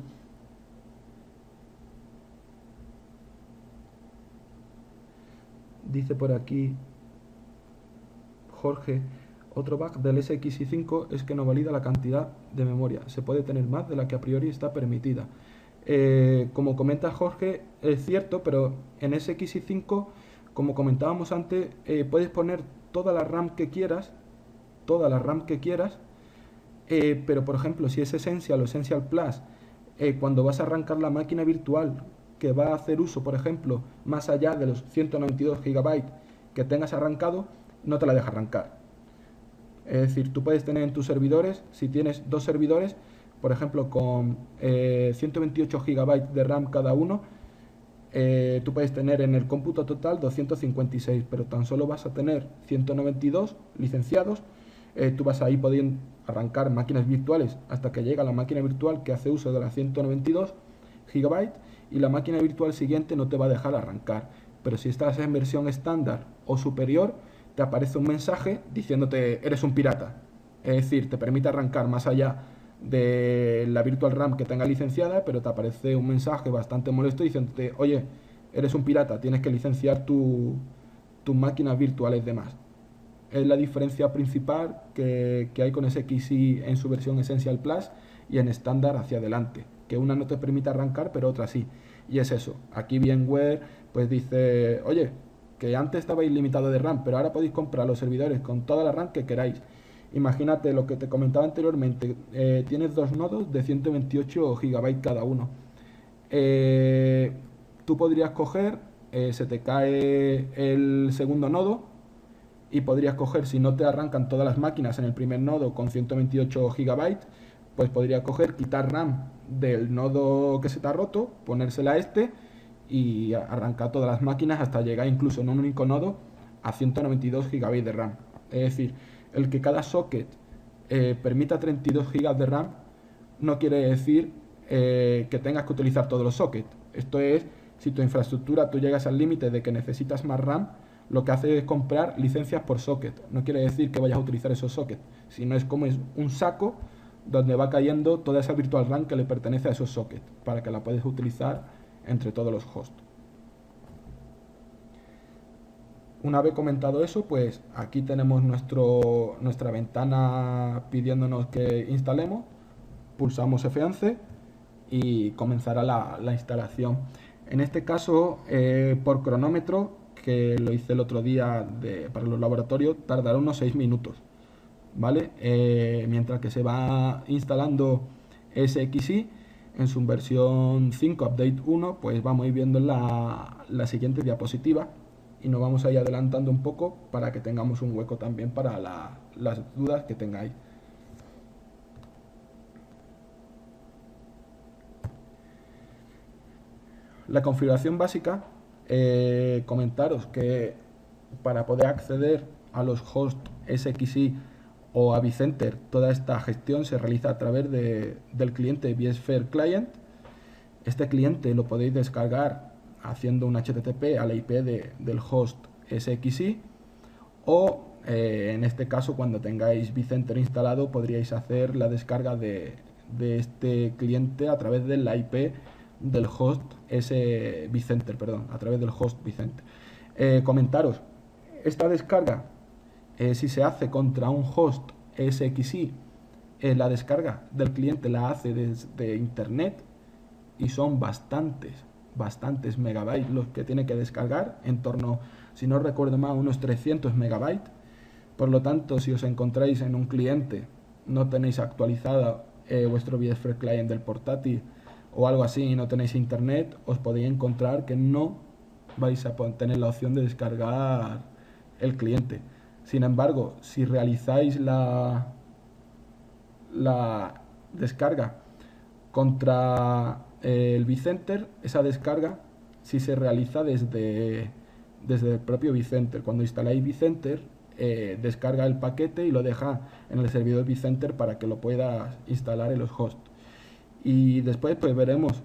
Speaker 1: Dice por aquí Jorge, otro bug del SXI 5 es que no valida la cantidad de memoria, se puede tener más de la que a priori está permitida. Como comenta Jorge, es cierto, pero en SXI 5, como comentábamos antes, puedes poner toda la RAM que quieras, pero por ejemplo, si es Essential o Essential Plus, cuando vas a arrancar la máquina virtual que va a hacer uso, por ejemplo, más allá de los 192 GB que tengas arrancado, no te la deja arrancar. Es decir, tú puedes tener en tus servidores, si tienes dos servidores, por ejemplo, con 128 GB de RAM cada uno, tú puedes tener en el cómputo total 256, pero tan solo vas a tener 192 licenciados. Tú vas a ir pudiendo arrancar máquinas virtuales hasta que llega la máquina virtual que hace uso de las 192 GB y la máquina virtual siguiente no te va a dejar arrancar. Pero si estás en versión estándar o superior, te aparece un mensaje diciéndote eres un pirata. Es decir, te permite arrancar más allá de la Virtual RAM que tenga licenciada, pero te aparece un mensaje bastante molesto diciéndote, oye, eres un pirata, tienes que licenciar tus máquinas virtuales de más. Es la diferencia principal que hay con SXI en su versión Essential Plus y en estándar hacia adelante, que una no te permite arrancar, pero otra sí. Y es eso, aquí VMware pues dice, oye, que antes estabais limitado de RAM, pero ahora podéis comprar los servidores con toda la RAM que queráis. Imagínate lo que te comentaba anteriormente, tienes dos nodos de 128 GB cada uno. Tú podrías coger, se te cae el segundo nodo y podrías coger, si no te arrancan todas las máquinas en el primer nodo con 128 GB, pues podrías coger, quitar RAM del nodo que se te ha roto, ponérsela a este y arrancar todas las máquinas hasta llegar incluso en un único nodo a 192 GB de RAM. Es decir, el que cada socket permita 32 GB de RAM no quiere decir que tengas que utilizar todos los sockets. Esto es, si tu infraestructura tú llegas al límite de que necesitas más RAM, lo que hace es comprar licencias por socket. No quiere decir que vayas a utilizar esos sockets, sino es como es un saco donde va cayendo toda esa virtual RAM que le pertenece a esos sockets, para que la puedas utilizar entre todos los hosts. Una vez comentado eso, pues aquí tenemos nuestra ventana pidiéndonos que instalemos, pulsamos F11 y comenzará la instalación. En este caso, por cronómetro, que lo hice el otro día para los laboratorios, tardará unos 6 minutos, ¿vale? Mientras que se va instalando SXI en su versión 5 Update 1, pues vamos a ir viendo la siguiente diapositiva y nos vamos a ir adelantando un poco para que tengamos un hueco también para las dudas que tengáis. La configuración básica, comentaros que para poder acceder a los hosts SXI o a vCenter, toda esta gestión se realiza a través del cliente vSphere Client. Este cliente lo podéis descargar haciendo un HTTP a la IP del host SXI o en este caso cuando tengáis vCenter instalado podríais hacer la descarga de este cliente a través de la IP del host vCenter, a través del host vCenter. Comentaros, esta descarga si se hace contra un host SXI, la descarga del cliente la hace desde internet y son bastantes megabytes los que tiene que descargar, en torno, si no recuerdo mal, unos 300 megabytes. Por lo tanto, si os encontráis en un cliente, no tenéis actualizada vuestro vSphere Client del portátil o algo así y no tenéis internet, os podéis encontrar que no vais a tener la opción de descargar el cliente. Sin embargo, si realizáis la descarga contra el vCenter, esa descarga si se realiza desde el propio vCenter. Cuando instaláis vCenter, descarga el paquete y lo deja en el servidor vCenter para que lo puedas instalar en los hosts. Y después pues veremos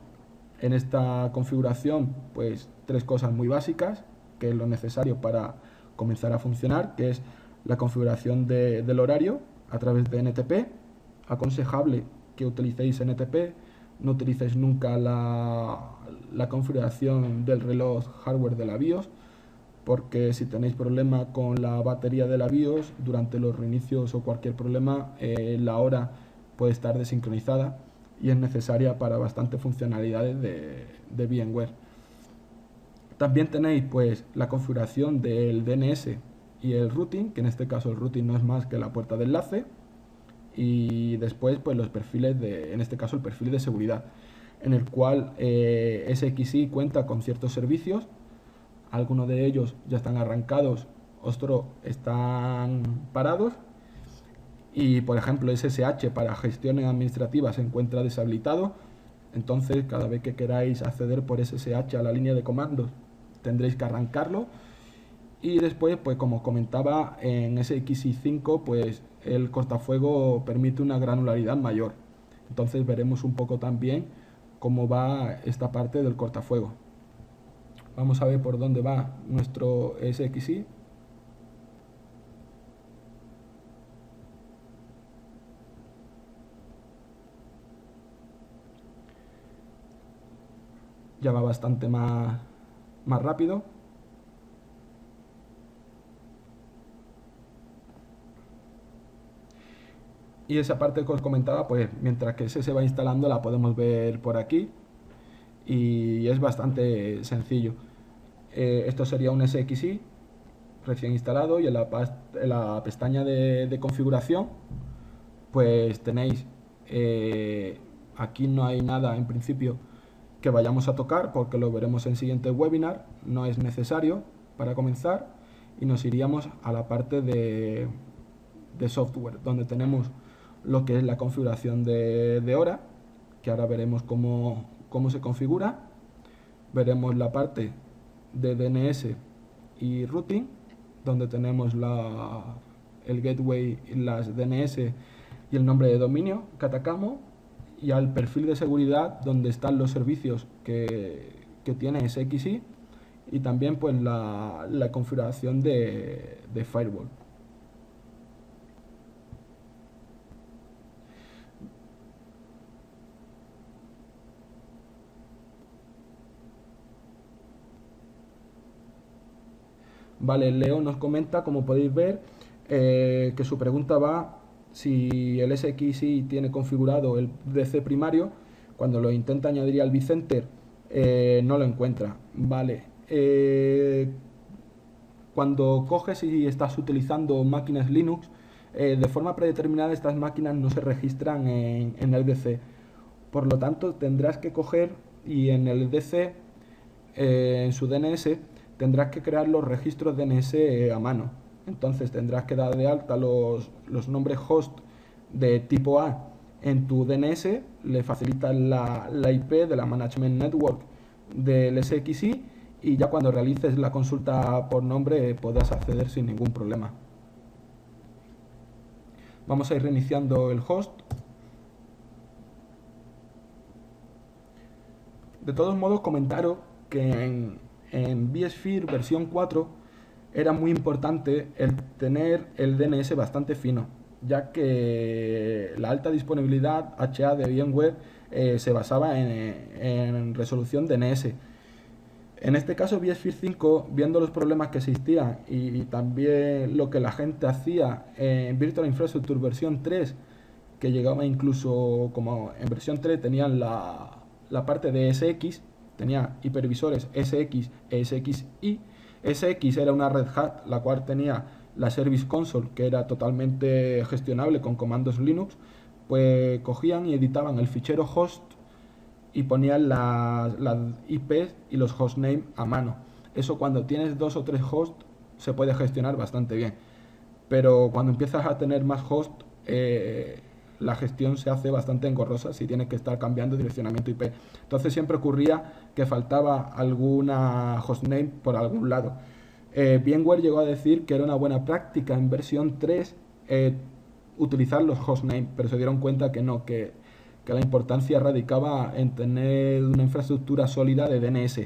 Speaker 1: en esta configuración pues 3 cosas muy básicas, que es lo necesario para comenzar a funcionar, que es la configuración del horario a través de NTP. Aconsejable que utilicéis NTP, no utilicéis nunca la configuración del reloj hardware de la BIOS, porque si tenéis problema con la batería de la BIOS durante los reinicios o cualquier problema, la hora puede estar desincronizada y es necesaria para bastantes funcionalidades de VMware. También tenéis pues la configuración del DNS y el routing, que en este caso el routing no es más que la puerta de enlace, y después pues los perfiles en este caso el perfil de seguridad, en el cual SXI cuenta con ciertos servicios. Algunos de ellos ya están arrancados, otros están parados. Y por ejemplo SSH para gestiones administrativas se encuentra deshabilitado. Entonces, cada vez que queráis acceder por SSH a la línea de comandos, tendréis que arrancarlo. Y después, pues como os comentaba, en SXI5, pues el cortafuego permite una granularidad mayor. Entonces veremos un poco también cómo va esta parte del cortafuego. Vamos a ver por dónde va nuestro SXI. Ya va bastante más rápido. Y esa parte que os comentaba, pues mientras que ese se va instalando la podemos ver por aquí. Y es bastante sencillo. Esto sería un SXI recién instalado, y en la pestaña de configuración pues tenéis, aquí no hay nada en principio que vayamos a tocar porque lo veremos en siguiente webinar, no es necesario para comenzar, y nos iríamos a la parte de software, donde tenemos lo que es la configuración de hora, que ahora veremos cómo se configura. Veremos la parte de DNS y routing, donde tenemos el gateway, las DNS y el nombre de dominio que atacamos, y al perfil de seguridad, donde están los servicios que tiene SXI, y también pues la configuración de firewall. Vale, Leo nos comenta, como podéis ver, que su pregunta va si el SXI tiene configurado el DC primario. Cuando lo intenta añadir al vCenter, no lo encuentra. Vale, cuando coges y estás utilizando máquinas Linux, de forma predeterminada estas máquinas no se registran en el DC. Por lo tanto, tendrás que coger y en el DC, en su DNS, tendrás que crear los registros DNS a mano. Entonces tendrás que dar de alta los nombres host de tipo A en tu DNS, le facilitas la IP de la Management Network del SXI, y ya cuando realices la consulta por nombre podrás acceder sin ningún problema. Vamos a ir reiniciando el host. De todos modos, comentaros que en vSphere versión 4 era muy importante el tener el DNS bastante fino, ya que la alta disponibilidad HA de VMware se basaba en resolución DNS. En este caso, vSphere 5, viendo los problemas que existían y también lo que la gente hacía en Virtual Infrastructure versión 3, que llegaba incluso, como en versión 3 tenían la parte de SX, tenía hipervisores SX e SXI. SX era una Red Hat, la cual tenía la Service Console, que era totalmente gestionable con comandos Linux. Pues cogían y editaban el fichero host y ponían las IPs y los hostname a mano. Eso, cuando tienes 2 o 3 hosts, se puede gestionar bastante bien. Pero cuando empiezas a tener más hosts, la gestión se hace bastante engorrosa si tienes que estar cambiando direccionamiento IP. Entonces siempre ocurría que faltaba alguna hostname por algún lado. VMware llegó a decir que era una buena práctica en versión 3 utilizar los hostname, pero se dieron cuenta que no, que la importancia radicaba en tener una infraestructura sólida de DNS.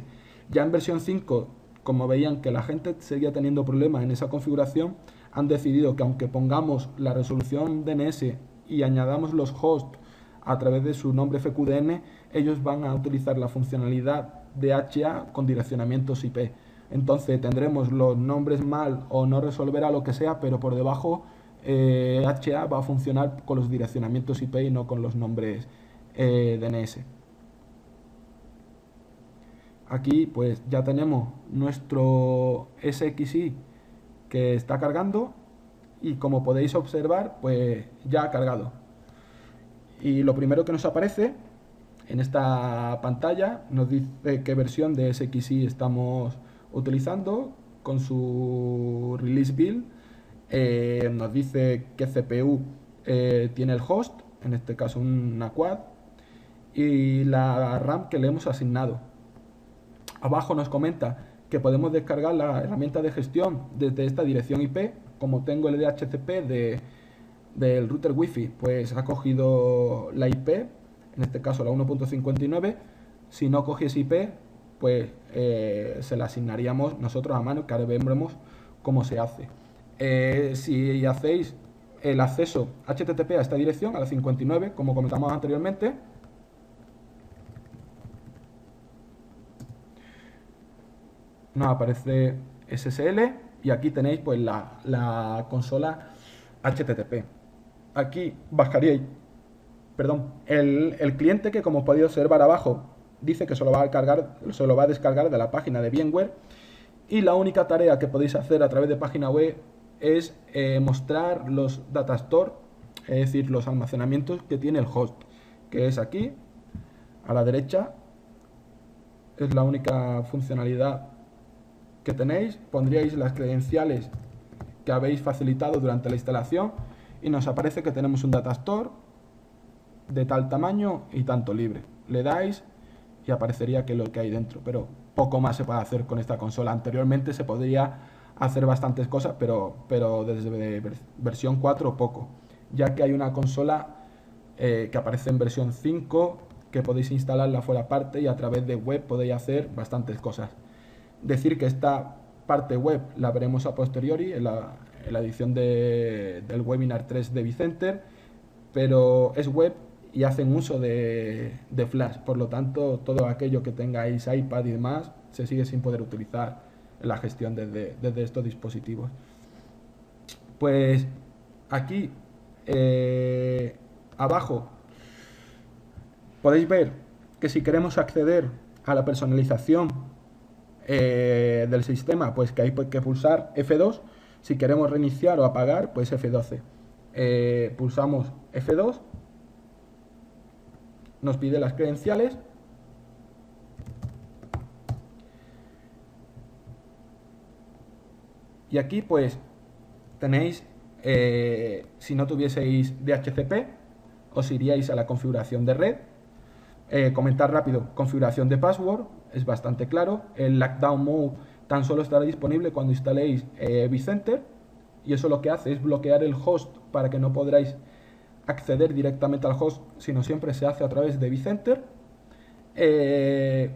Speaker 1: Ya en versión 5, como veían que la gente seguía teniendo problemas en esa configuración, han decidido que aunque pongamos la resolución DNS y añadamos los hosts a través de su nombre FQDN, ellos van a utilizar la funcionalidad de HA con direccionamientos IP. Entonces tendremos los nombres mal o no resolverá lo que sea, pero por debajo HA va a funcionar con los direccionamientos IP y no con los nombres DNS. Aquí pues ya tenemos nuestro SXI que está cargando, y como podéis observar, pues ya ha cargado. Y lo primero que nos aparece en esta pantalla nos dice qué versión de SXI estamos utilizando con su release build. Nos dice qué CPU tiene el host, en este caso una quad, y la RAM que le hemos asignado. Abajo nos comenta que podemos descargar la herramienta de gestión desde esta dirección IP. Como tengo el DHCP del router Wi-Fi, pues ha cogido la IP, en este caso la 1.59. Si no cogiese IP, pues se la asignaríamos nosotros a mano, que ahora veremos cómo se hace. Si hacéis el acceso HTTP a esta dirección, a la 59, como comentamos anteriormente, nos aparece SSL y aquí tenéis pues la consola HTTP. Aquí bajaríais, perdón, el cliente, que como podéis observar abajo dice que se lo va a descargar de la página de VMware, y la única tarea que podéis hacer a través de página web es mostrar los datastore, es decir, los almacenamientos que tiene el host, que es aquí a la derecha. Es la única funcionalidad que tenéis. Pondríais las credenciales que habéis facilitado durante la instalación y nos aparece que tenemos un datastore de tal tamaño y tanto libre. Le dais y aparecería que lo que hay dentro, pero poco más se puede hacer con esta consola. Anteriormente se podría hacer bastantes cosas, pero desde versión 4 poco, ya que hay una consola que aparece en versión 5 que podéis instalarla fuera parte y a través de web podéis hacer bastantes cosas. Decir que esta parte web la veremos a posteriori en la edición del webinar 3 de vCenter, pero es web y hacen uso de Flash, por lo tanto todo aquello que tengáis iPad y demás se sigue sin poder utilizar en la gestión desde estos dispositivos. Pues aquí abajo podéis ver que si queremos acceder a la personalización del sistema, pues que hay que pulsar F2. Si queremos reiniciar o apagar, pues F12. Pulsamos F2, nos pide las credenciales y aquí pues tenéis, si no tuvieseis DHCP, os iríais a la configuración de red. Comentar rápido, configuración de password, es bastante claro. El lockdown mode tan solo estará disponible cuando instaléis vCenter, y eso lo que hace es bloquear el host para que no podráis acceder directamente al host, sino siempre se hace a través de vCenter.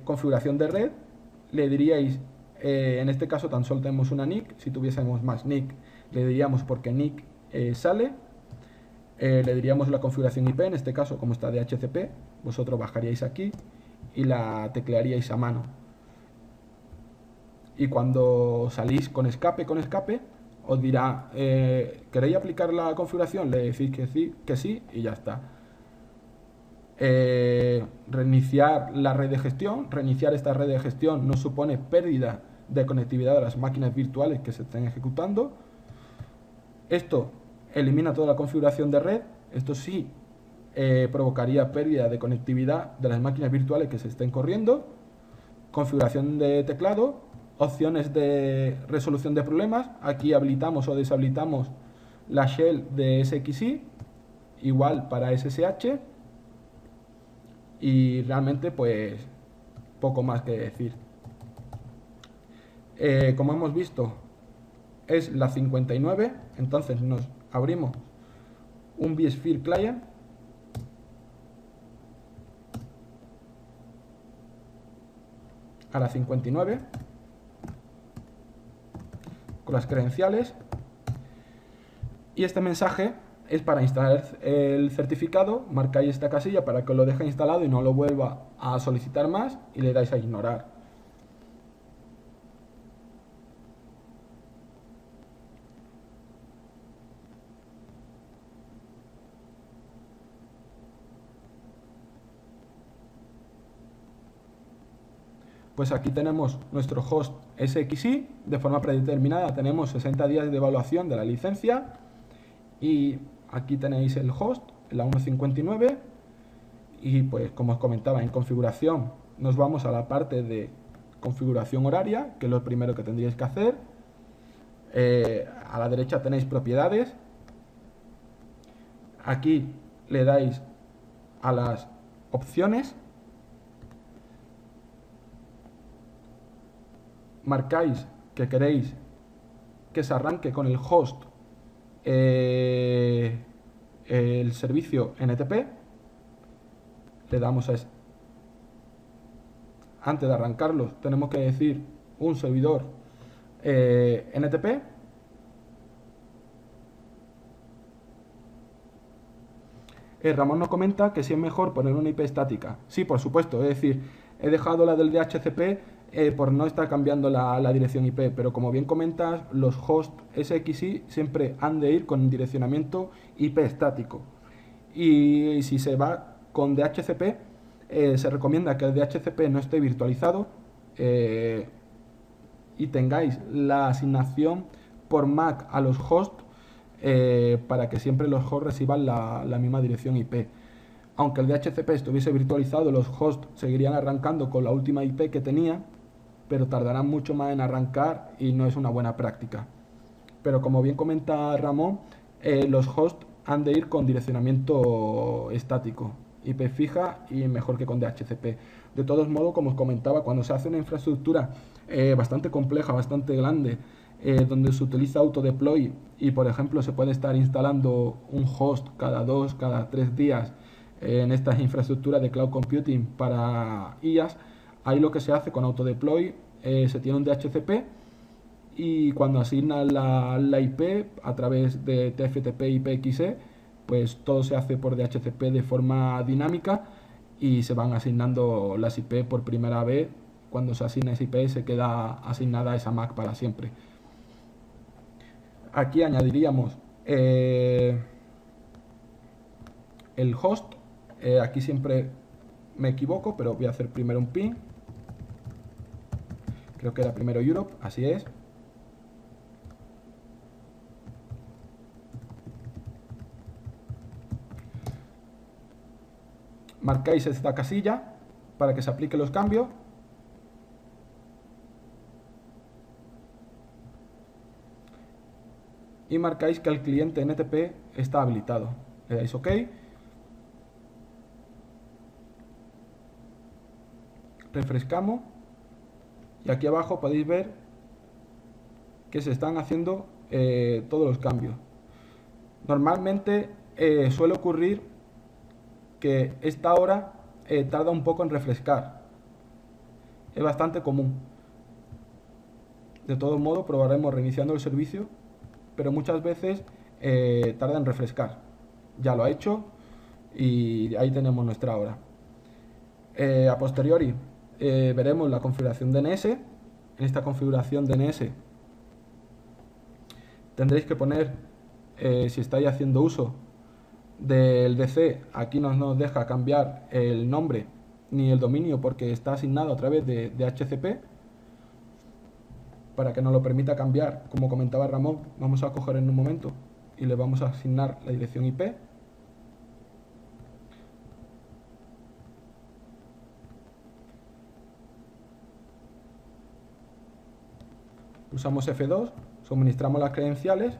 Speaker 1: Configuración de red, le diríais, en este caso tan solo tenemos una NIC, si tuviésemos más NIC le diríamos porque NIC sale. Le diríamos la configuración IP, en este caso como está DHCP, vosotros bajaríais aquí y la teclearíais a mano. Y cuando salís con escape, os dirá, ¿queréis aplicar la configuración? Le decís que sí y ya está. Reiniciar la red de gestión. Reiniciar esta red de gestión no supone pérdida de conectividad de las máquinas virtuales que se estén ejecutando. Esto elimina toda la configuración de red. Esto sí provocaría pérdida de conectividad de las máquinas virtuales que se estén corriendo. Configuración de teclado, opciones de resolución de problemas. Aquí habilitamos o deshabilitamos la shell de SXI, igual para SSH, y realmente pues poco más que decir. Como hemos visto, es la 59, entonces nos abrimos un vSphere Client. A la 59 con las credenciales, y este mensaje es para instalar el certificado. Marcáis esta casilla para que lo deje instalado y no lo vuelva a solicitar más y le dais a ignorar. Pues aquí tenemos nuestro host SXI de forma predeterminada. Tenemos 60 días de evaluación de la licencia y aquí tenéis el host, la 159, y pues como os comentaba, en configuración nos vamos a la parte de configuración horaria, que es lo primero que tendríais que hacer. A la derecha tenéis propiedades. Aquí le dais a las opciones, marcáis que queréis que se arranque con el host el servicio NTP, le damos a antes de arrancarlo tenemos que decir un servidor NTP. Ramón nos comenta que si es mejor poner una IP estática. Sí, por supuesto, es decir, he dejado la del DHCP por no estar cambiando la dirección IP, pero como bien comentas, los hosts SXI siempre han de ir con direccionamiento IP estático. Y si se va con DHCP, se recomienda que el DHCP no esté virtualizado y tengáis la asignación por MAC a los hosts para que siempre los hosts reciban la misma dirección IP. Aunque el DHCP estuviese virtualizado, los hosts seguirían arrancando con la última IP que tenía, pero tardarán mucho más en arrancar y no es una buena práctica. Pero como bien comenta Ramón, los hosts han de ir con direccionamiento estático, IP fija y mejor que con DHCP. De todos modos, como os comentaba, cuando se hace una infraestructura bastante compleja, bastante grande, donde se utiliza autodeploy y por ejemplo se puede estar instalando un host cada 2, cada 3 días en estas infraestructuras de cloud computing para IaaS, ahí lo que se hace con autodeploy, se tiene un DHCP y cuando asignan la IP a través de TFTP y PXE, pues todo se hace por DHCP de forma dinámica y se van asignando las IP por primera vez. Cuando se asigna esa IP se queda asignada esa MAC para siempre. Aquí añadiríamos el host. Aquí siempre me equivoco, pero voy a hacer primero un ping. Creo que era primero Europe, así es. Marcáis esta casilla para que se apliquen los cambios. Y marcáis que el cliente NTP está habilitado. Le dais OK. Refrescamos. Y aquí abajo podéis ver que se están haciendo todos los cambios. Normalmente suele ocurrir que esta hora tarda un poco en refrescar. Es bastante común. De todos modos, probaremos reiniciando el servicio, pero muchas veces tarda en refrescar. Ya lo ha hecho y ahí tenemos nuestra hora. A posteriori veremos la configuración DNS. En esta configuración DNS tendréis que poner, si estáis haciendo uso del DC, aquí no nos deja cambiar el nombre ni el dominio porque está asignado a través de DHCP. Para que nos lo permita cambiar, como comentaba Ramón, vamos a coger en un momento y le vamos a asignar la dirección IP. Pulsamos F2, suministramos las credenciales,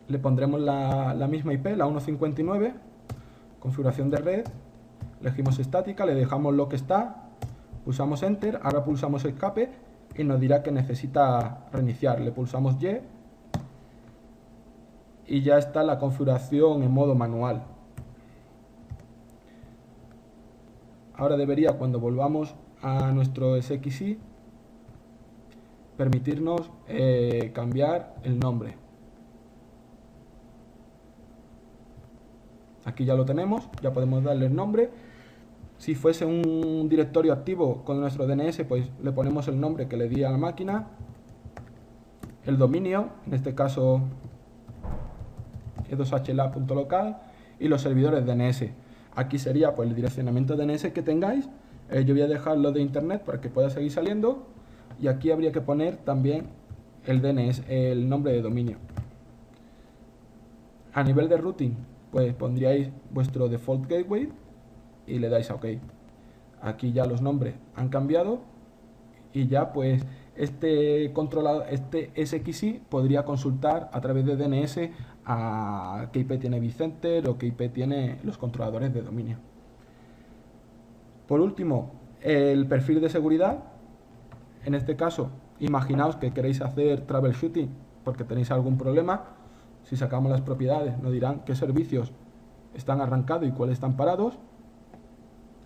Speaker 1: le pondremos la misma IP, la 159, configuración de red, elegimos estática, le dejamos lo que está, pulsamos Enter, ahora pulsamos escape y nos dirá que necesita reiniciar, le pulsamos y ya está la configuración en modo manual. Ahora debería, cuando volvamos a nuestro SXI, permitirnos cambiar el nombre. Aquí ya lo tenemos, ya podemos darle el nombre. Si fuese un directorio activo con nuestro DNS, pues le ponemos el nombre que le di a la máquina, el dominio, en este caso e2hla.local, y los servidores DNS. Aquí sería pues el direccionamiento DNS que tengáis. Yo voy a dejarlo de internet para que pueda seguir saliendo. Y aquí habría que poner también el DNS, el nombre de dominio. A nivel de routing, pues pondríais vuestro default gateway y le dais a OK. Aquí ya los nombres han cambiado y ya pues Este controlador, este SXI podría consultar a través de DNS a qué IP tiene vCenter o qué IP tiene los controladores de dominio. Por último, el perfil de seguridad. En este caso, imaginaos que queréis hacer troubleshooting porque tenéis algún problema. Si sacamos las propiedades, nos dirán qué servicios están arrancados y cuáles están parados.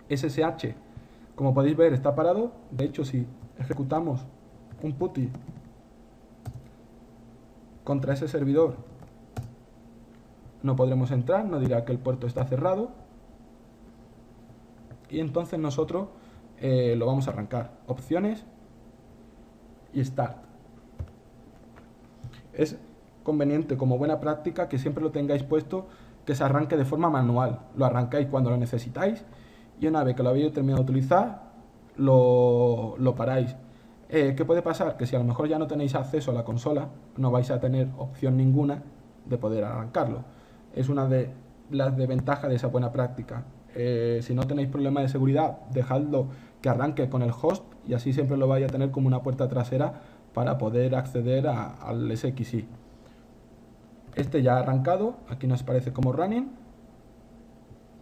Speaker 1: SSH, como podéis ver, está parado. De hecho, si ejecutamos un PuTTY contra ese servidor, no podremos entrar, nos dirá que el puerto está cerrado. Y entonces nosotros lo vamos a arrancar. Opciones y Start. Es conveniente, como buena práctica, que siempre lo tengáis puesto, que se arranque de forma manual. Lo arrancáis cuando lo necesitáis y una vez que lo habéis terminado de utilizar, lo paráis. ¿Qué puede pasar? Que si a lo mejor ya no tenéis acceso a la consola, no vais a tener opción ninguna de poder arrancarlo. Es una de las desventajas de esa buena práctica. Si no tenéis problemas de seguridad, dejadlo que arranque con el host y así siempre lo vais a tener como una puerta trasera para poder acceder al SXI. Este ya ha arrancado, aquí nos aparece como running.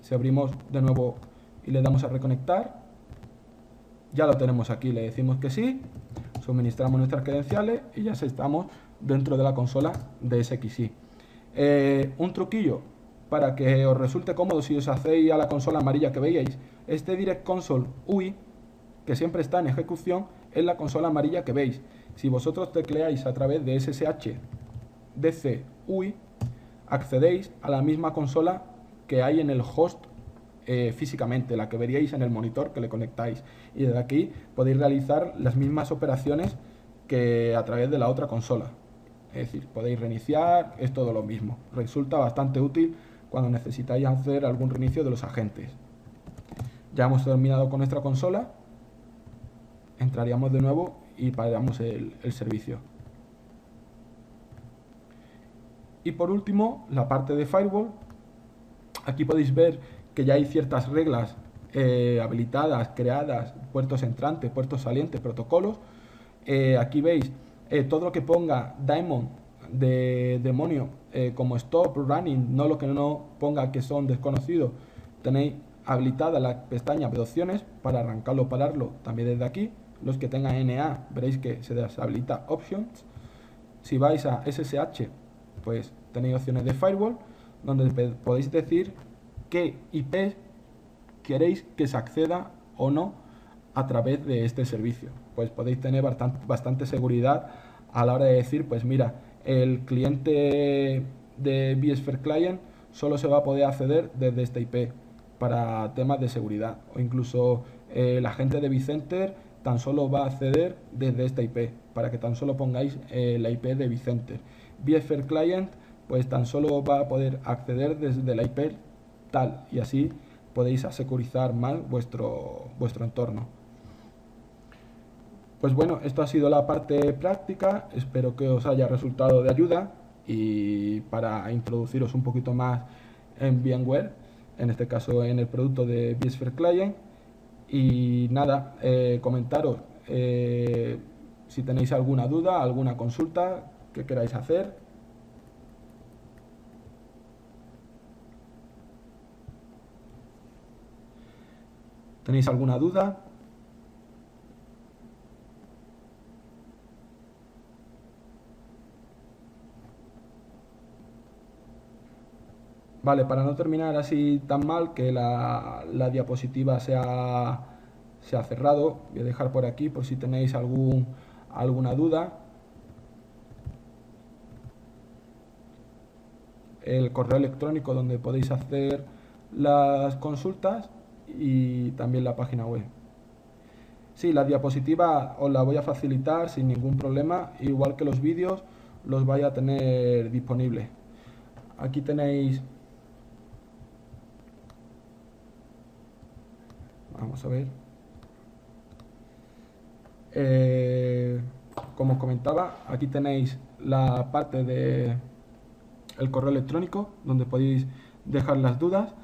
Speaker 1: Si abrimos de nuevo y le damos a reconectar, ya lo tenemos aquí, le decimos que sí, suministramos nuestras credenciales y ya estamos dentro de la consola de SXI. Un truquillo para que os resulte cómodo si os hacéis a la consola amarilla que veíais, este Direct Console UI, que siempre está en ejecución, es la consola amarilla que veis. Si vosotros tecleáis a través de SSH DC UI, accedéis a la misma consola que hay en el host físicamente, la que veríais en el monitor que le conectáis, y desde aquí podéis realizar las mismas operaciones que a través de la otra consola. Es decir, podéis reiniciar, es todo lo mismo. Resulta bastante útil cuando necesitáis hacer algún reinicio de los agentes. Ya hemos terminado con nuestra consola, entraríamos de nuevo y pararíamos el servicio. Y por último, la parte de firewall. Aquí podéis ver que ya hay ciertas reglas habilitadas, creadas, puertos entrantes, puertos salientes, protocolos. Aquí veis todo lo que ponga daemon de demonio como stop, running, no lo que no ponga que son desconocidos. Tenéis habilitada la pestaña de opciones para arrancarlo o pararlo también desde aquí. Los que tengan NA veréis que se deshabilita options. Si vais a SSH, pues tenéis opciones de firewall donde podéis decir qué IP queréis que se acceda o no a través de este servicio. Pues podéis tener bastante seguridad a la hora de decir, pues mira, el cliente de vSphere Client solo se va a poder acceder desde esta IP para temas de seguridad, o incluso la gente de vCenter tan solo va a acceder desde esta IP, para que tan solo pongáis la IP de vCenter. vSphere Client pues tan solo va a poder acceder desde la IP tal, y así podéis asegurizar más vuestro entorno. Pues bueno, esto ha sido la parte práctica, espero que os haya resultado de ayuda y para introduciros un poquito más en VMware, en este caso en el producto de vSphere Client. Y nada, comentaros si tenéis alguna duda, alguna consulta que queráis hacer. ¿Tenéis alguna duda? Vale, para no terminar así tan mal, que la diapositiva se ha cerrado, voy a dejar por aquí por si tenéis alguna duda. El correo electrónico donde podéis hacer las consultas y también la página web. Sí, la diapositiva os la voy a facilitar sin ningún problema, igual que los vídeos los vais a tener disponibles. Aquí tenéis, vamos a ver, como os comentaba, aquí tenéis la parte de el correo electrónico donde podéis dejar las dudas,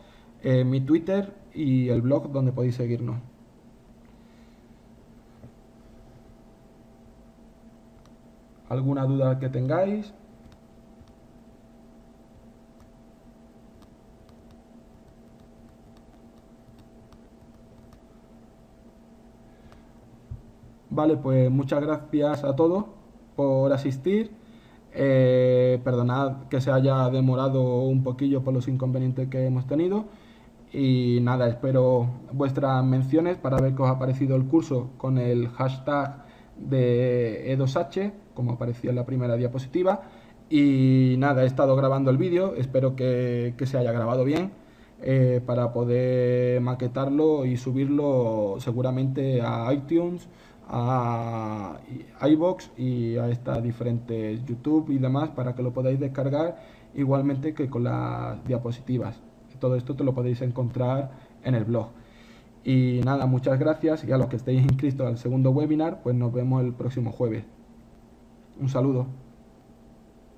Speaker 1: mi Twitter y el blog donde podéis seguirnos. alguna duda que tengáis. Vale, pues muchas gracias a todos por asistir. Perdonad que se haya demorado un poquillo por los inconvenientes que hemos tenido. Y nada, espero vuestras menciones para ver qué os ha parecido el curso con el hashtag de E2H, como apareció en la primera diapositiva. Y nada, he estado grabando el vídeo, espero que se haya grabado bien para poder maquetarlo y subirlo seguramente a iTunes, a iVoox y a estas diferentes YouTube y demás para que lo podáis descargar igualmente que con las diapositivas. Todo esto te lo podéis encontrar en el blog. Y nada, muchas gracias y a los que estéis inscritos al segundo webinar, pues nos vemos el próximo jueves. Un saludo.